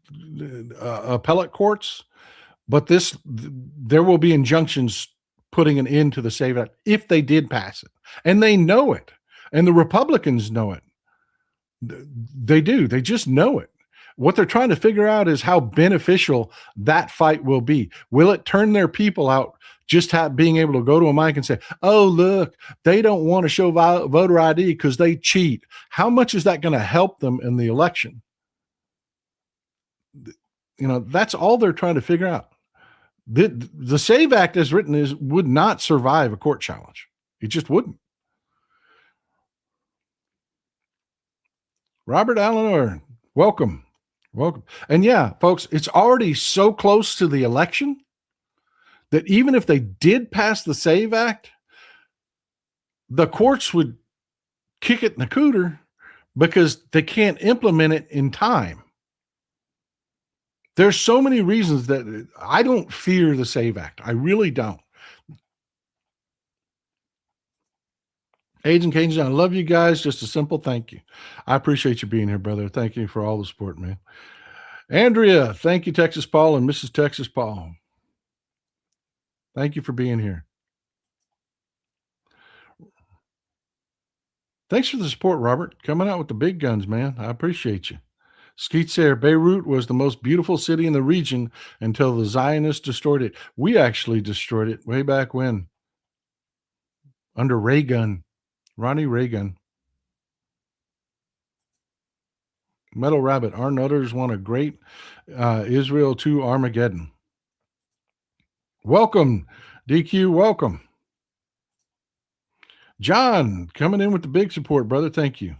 appellate courts, but there will be injunctions putting an end to the SAVE Act if they did pass it. And they know it. And the Republicans know it. They do. They just know it. What they're trying to figure out is how beneficial that fight will be. Will it turn their people out just being able to go to a mic and say, oh, look, they don't want to show voter ID because they cheat. How much is that going to help them in the election? That's all they're trying to figure out. The SAVE Act as written would not survive a court challenge. It just wouldn't. Robert Allen, welcome. Welcome. And yeah, folks, it's already so close to the election that even if they did pass the SAVE Act, the courts would kick it in the cooter because they can't implement it in time. There's so many reasons that I don't fear the SAVE Act. I really don't. Agent Cajun, I love you guys. Just a simple thank you. I appreciate you being here, brother. Thank you for all the support, man. Andrea, thank you, Texas Paul and Mrs. Texas Paul. Thank you for being here. Thanks for the support, Robert. Coming out with the big guns, man. I appreciate you. Skeet Sayre, Beirut was the most beautiful city in the region until the Zionists destroyed it. We actually destroyed it way back when, under Reagan, Ronnie Reagan. Metal Rabbit, our nutters want a great Israel to Armageddon. Welcome, DQ. Welcome. John, coming in with the big support, brother. Thank you.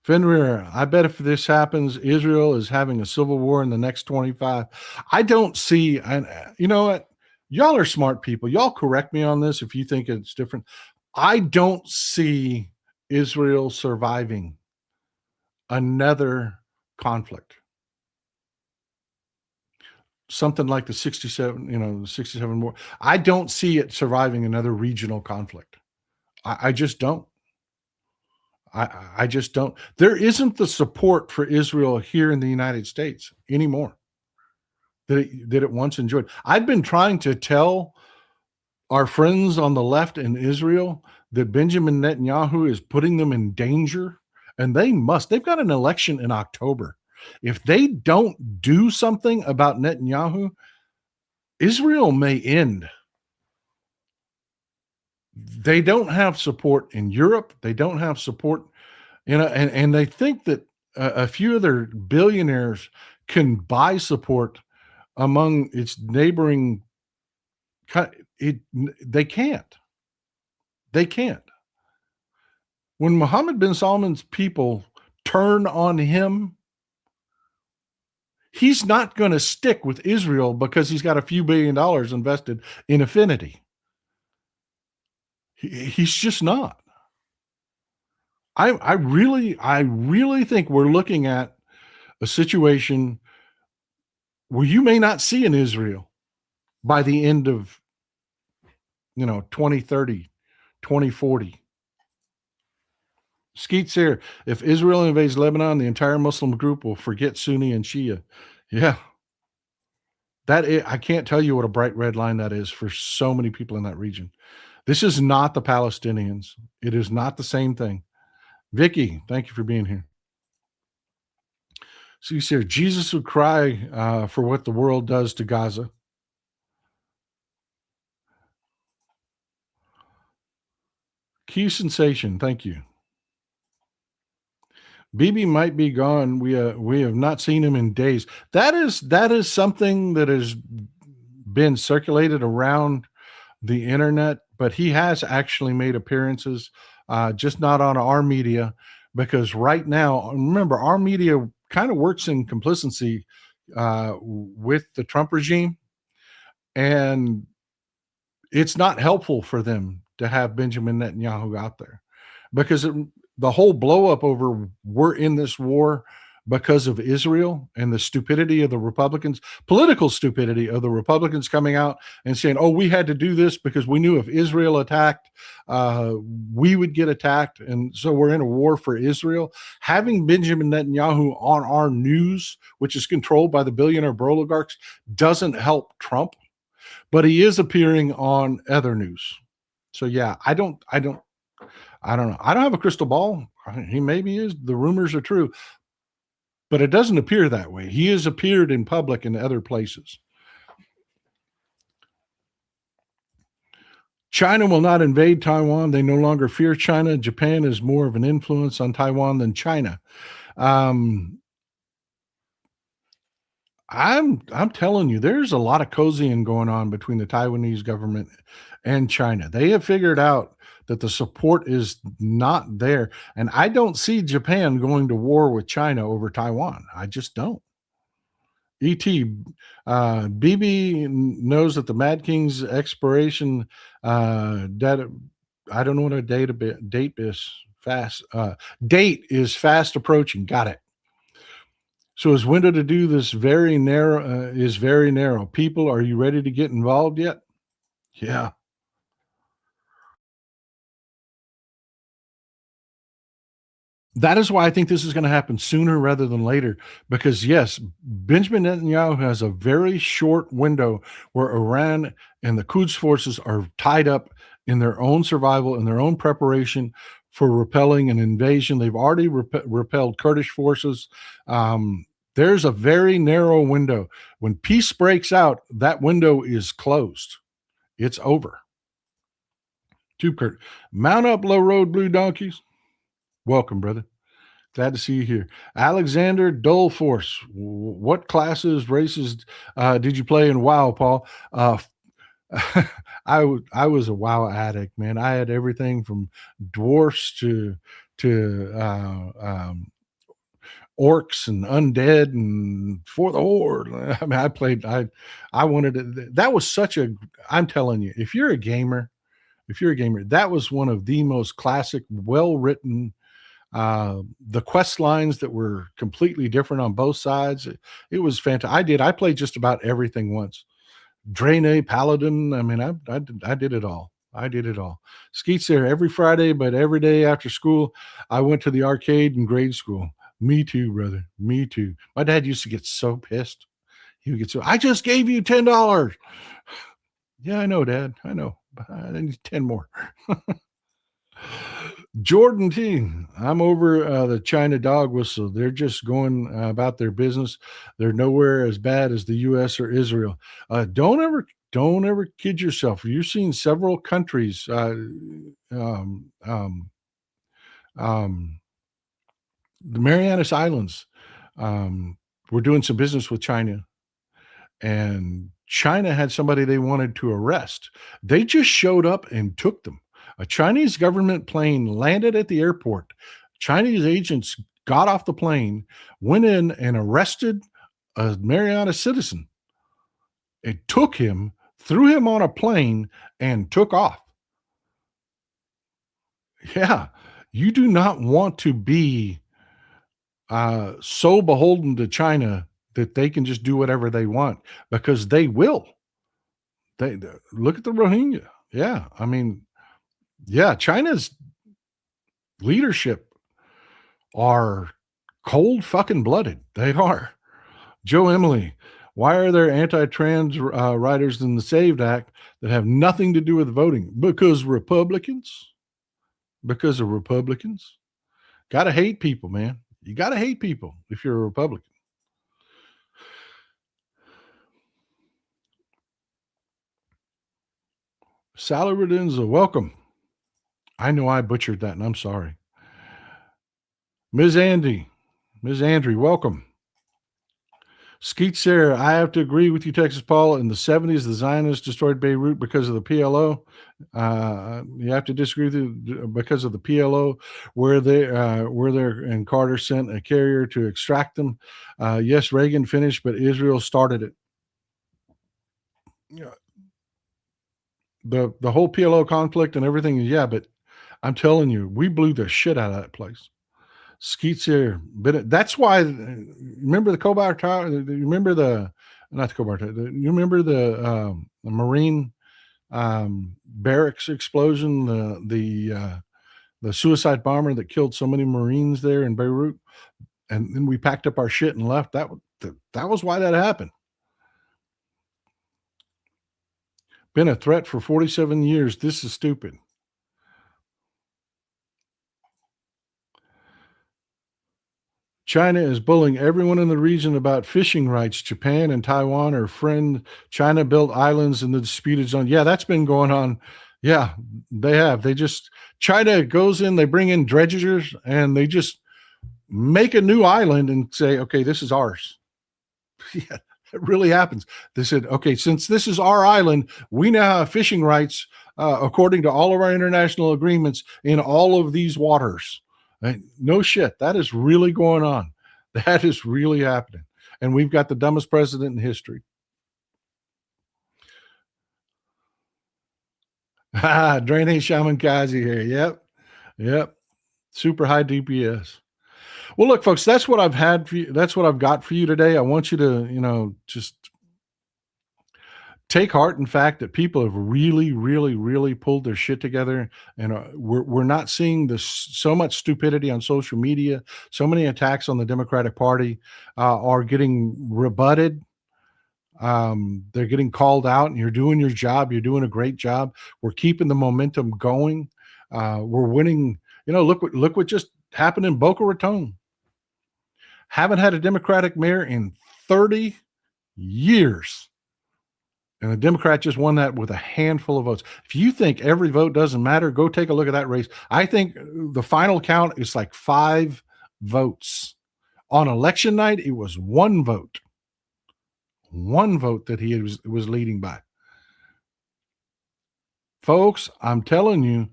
Fenrir, I bet if this happens, Israel is having a civil war in the next 25. I don't see, and you know what? Y'all are smart people. Y'all correct me on this if you think it's different. I don't see Israel surviving another conflict. Something like the 67, the 67 war. I don't see it surviving another regional conflict. I just don't. I just don't. There isn't the support for Israel here in the United States anymore that it once enjoyed. I've been trying to tell our friends on the left in Israel that Benjamin Netanyahu is putting them in danger, and they've got an election in October. If they don't do something about Netanyahu, Israel may end. They don't have support in Europe. They don't have support, and they think that a few of their billionaires can buy support among its neighboring. They can't. They can't. When Mohammed bin Salman's people turn on him, he's not going to stick with Israel because he's got a few $1 billion invested in Affinity. He's just not. I really think we're looking at a situation where you may not see an Israel by the end of 2030, 2040. Skeet's here. If Israel invades Lebanon, the entire Muslim group will forget Sunni and Shia. Yeah. I can't tell you what a bright red line that is for so many people in that region. This is not the Palestinians. It is not the same thing. Vicky, thank you for being here. So you see, Jesus would cry for what the world does to Gaza. Key sensation, thank you. Bibi might be gone. We have not seen him in days. That is something that has been circulated around the internet, but he has actually made appearances, just not on our media, because right now, remember, our media kind of works in complicity with the Trump regime, and it's not helpful for them to have Benjamin Netanyahu out there because the whole blow up over we're in this war because of Israel and the stupidity of the Republicans, political stupidity of the Republicans coming out and saying, oh, we had to do this because we knew if Israel attacked, we would get attacked. And so we're in a war for Israel. Having Benjamin Netanyahu on our news, which is controlled by the billionaire oligarchs, doesn't help Trump, but he is appearing on other news. So yeah, I don't know. I don't have a crystal ball. He maybe is. The rumors are true, but it doesn't appear that way. He has appeared in public in other places. China will not invade Taiwan. They no longer fear China. Japan is more of an influence on Taiwan than China. I'm telling you, there's a lot of cozying going on between the Taiwanese government and China. They have figured out that the support is not there. And I don't see Japan going to war with China over Taiwan. I just don't. E.T. BB knows that the Mad King's expiration data. I don't know what a date is fast. Date is fast approaching. Got it. So his window to do this is very narrow. People, are you ready to get involved yet? Yeah. That is why I think this is going to happen sooner rather than later. Because yes, Benjamin Netanyahu has a very short window where Iran and the Quds forces are tied up in their own survival, in their own preparation for repelling an invasion. They've already repelled Kurdish forces. There's a very narrow window. When peace breaks out, that window is closed. It's over. Tube Kurt, mount up, low road blue donkeys. Welcome, brother. Glad to see you here. Alexander Dolforce, what classes, races did you play in WoW, Paul? I was a WoW addict, man. I had everything from dwarfs to orcs and undead and for the horde. I mean, I wanted it. That was such a. I'm telling you, if you're a gamer, that was one of the most classic, well written. The quest lines that were completely different on both sides. It was fantastic. I played just about everything once. Draenei, Paladin. I mean, I did it all. I did it all. Skeet's there every Friday, but every day after school, I went to the arcade in grade school. Me too, brother. Me too. My dad used to get so pissed. He would get so, I just gave you $10. Yeah, I know, Dad. I know. But I need 10 more. Jordan T. I'm over the China dog whistle. They're just going about their business. They're nowhere as bad as the U.S. or Israel. Don't ever kid yourself. You've seen several countries. Um, um, the Marianas Islands. We're doing some business with China, and China had somebody they wanted to arrest. They just showed up and took them. A Chinese government plane landed at the airport. Chinese agents got off the plane, went in and arrested a Mariana citizen. It took him, threw him on a plane, and took off. Yeah, you do not want to be so beholden to China that they can just do whatever they want, because they will. They look at the Rohingya. Yeah, I mean, yeah, China's leadership are cold fucking blooded. They are. Joe Emily, why are there anti-trans riders in the SAVED Act that have nothing to do with voting? Because Republicans. Because of Republicans. Got to hate people, man. You got to hate people if you're a Republican. Sally Redenza, welcome. I know I butchered that, and I'm sorry. Ms. Andry, welcome. Skeet Sarah, I have to agree with you, Texas Paul. In the 70s, the Zionists destroyed Beirut because of the PLO. You have to disagree with you because of the PLO, where there and Carter sent a carrier to extract them. Yes, Reagan finished, but Israel started it. Yeah. The whole PLO conflict and everything, yeah, but I'm telling you, we blew the shit out of that place. Skeets here, but that's why. Remember the Kobar Tower? You remember not the Kobar Tower? You remember the Marine barracks explosion? The suicide bomber that killed so many Marines there in Beirut, and then we packed up our shit and left. That was why that happened. Been a threat for 47 years. This is stupid. China is bullying everyone in the region about fishing rights. Japan and Taiwan are friend. China built islands in the disputed zone. Yeah, that's been going on. Yeah, they have. China goes in, they bring in dredgers, and they just make a new island and say, okay, this is ours. Yeah, it really happens. They said, okay, since this is our island, we now have fishing rights according to all of our international agreements in all of these waters. No shit. That is really going on. That is really happening. And we've got the dumbest president in history. Drainage Shaman Kazi here. Yep. Super high DPS. Well, look, folks, that's what I've had for you. That's what I've got for you today. I want you to, just take heart in fact that people have really, really, really pulled their shit together, and we're not seeing so much stupidity on social media. So many attacks on the Democratic Party are getting rebutted. They're getting called out, and you're doing your job. You're doing a great job. We're keeping the momentum going. We're winning. Look what just happened in Boca Raton. Haven't had a Democratic mayor in 30 years. And the Democrat just won that with a handful of votes. If you think every vote doesn't matter, go take a look at that race. I think the final count is like 5 votes. On election night, it was one vote. One vote that he was leading by. Folks, I'm telling you,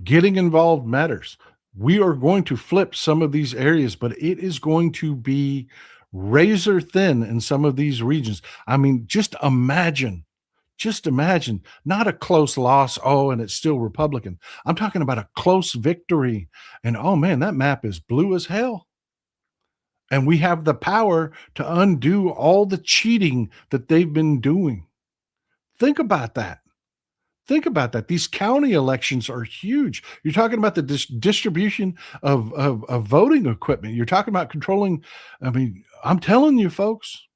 getting involved matters. We are going to flip some of these areas, but it is going to be razor thin in some of these regions. I mean, just imagine, not a close loss. Oh, and it's still Republican. I'm talking about a close victory. And oh man, that map is blue as hell. And we have the power to undo all the cheating that they've been doing. Think about that. Think about that. These county elections are huge. You're talking about the distribution of voting equipment. You're talking about controlling. I mean, I'm telling you, folks,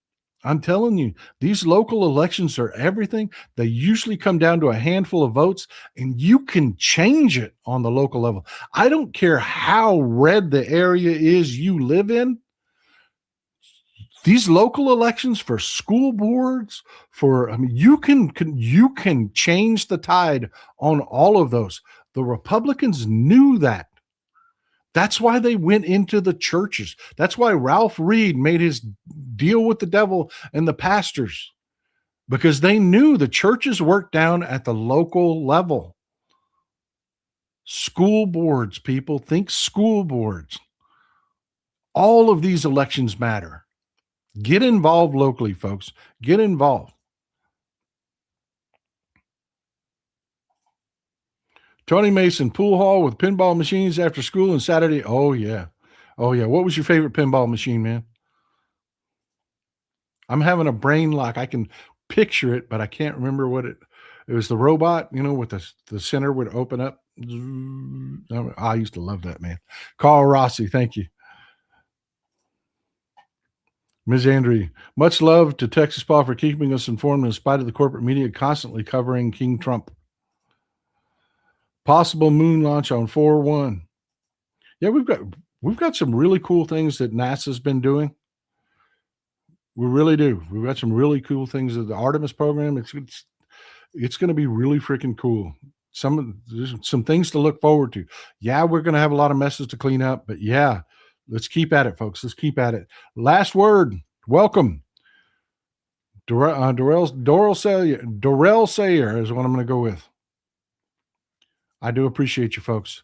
I'm telling you, these local elections are everything. They usually come down to a handful of votes, and you can change it on the local level. I don't care how red the area is you live in. These local elections for school boards, you can change the tide on all of those. The Republicans knew that. That's why they went into the churches. That's why Ralph Reed made his deal with the devil and the pastors, because they knew the churches worked down at the local level. School boards, people, think school boards. All of these elections matter. Get involved locally, folks. Get involved. Tony Mason, pool hall with pinball machines after school and Saturday. Oh, yeah. Oh, yeah. What was your favorite pinball machine, man? I'm having a brain lock. I can picture it, but I can't remember what it was. The robot, with the center would open up. I used to love that, man. Carl Rossi, thank you. Ms. Andre, much love to Texas Paul for keeping us informed in spite of the corporate media constantly covering King Trump. Possible moon launch on 4/1. Yeah, we've got some really cool things that NASA's been doing. We really do. We've got some really cool things of the Artemis program. It's going to be really freaking cool. There's some things to look forward to. Yeah, we're going to have a lot of messes to clean up, but yeah, let's keep at it, folks. Let's keep at it. Last word. Welcome. Dorrell Sayer is what I'm going to go with. I do appreciate you, folks.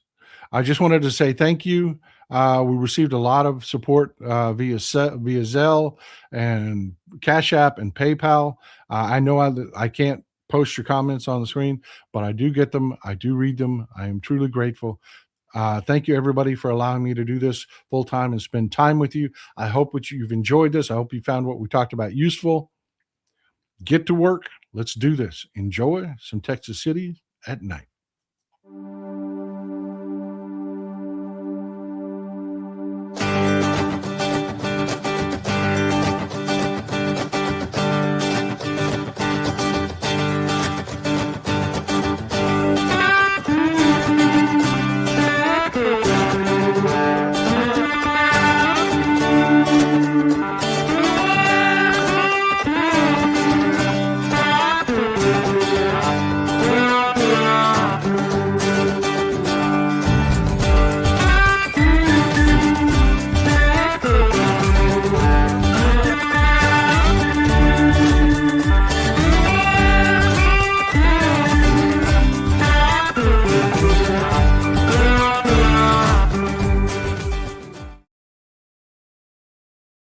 I just wanted to say thank you. We received a lot of support via Zelle and Cash App and PayPal. I know I can't post your comments on the screen, but I do get them. I do read them. I am truly grateful. Thank you, everybody, for allowing me to do this full time and spend time with you. I hope you've enjoyed this. I hope you found what we talked about useful. Get to work. Let's do this. Enjoy some Texas City at night.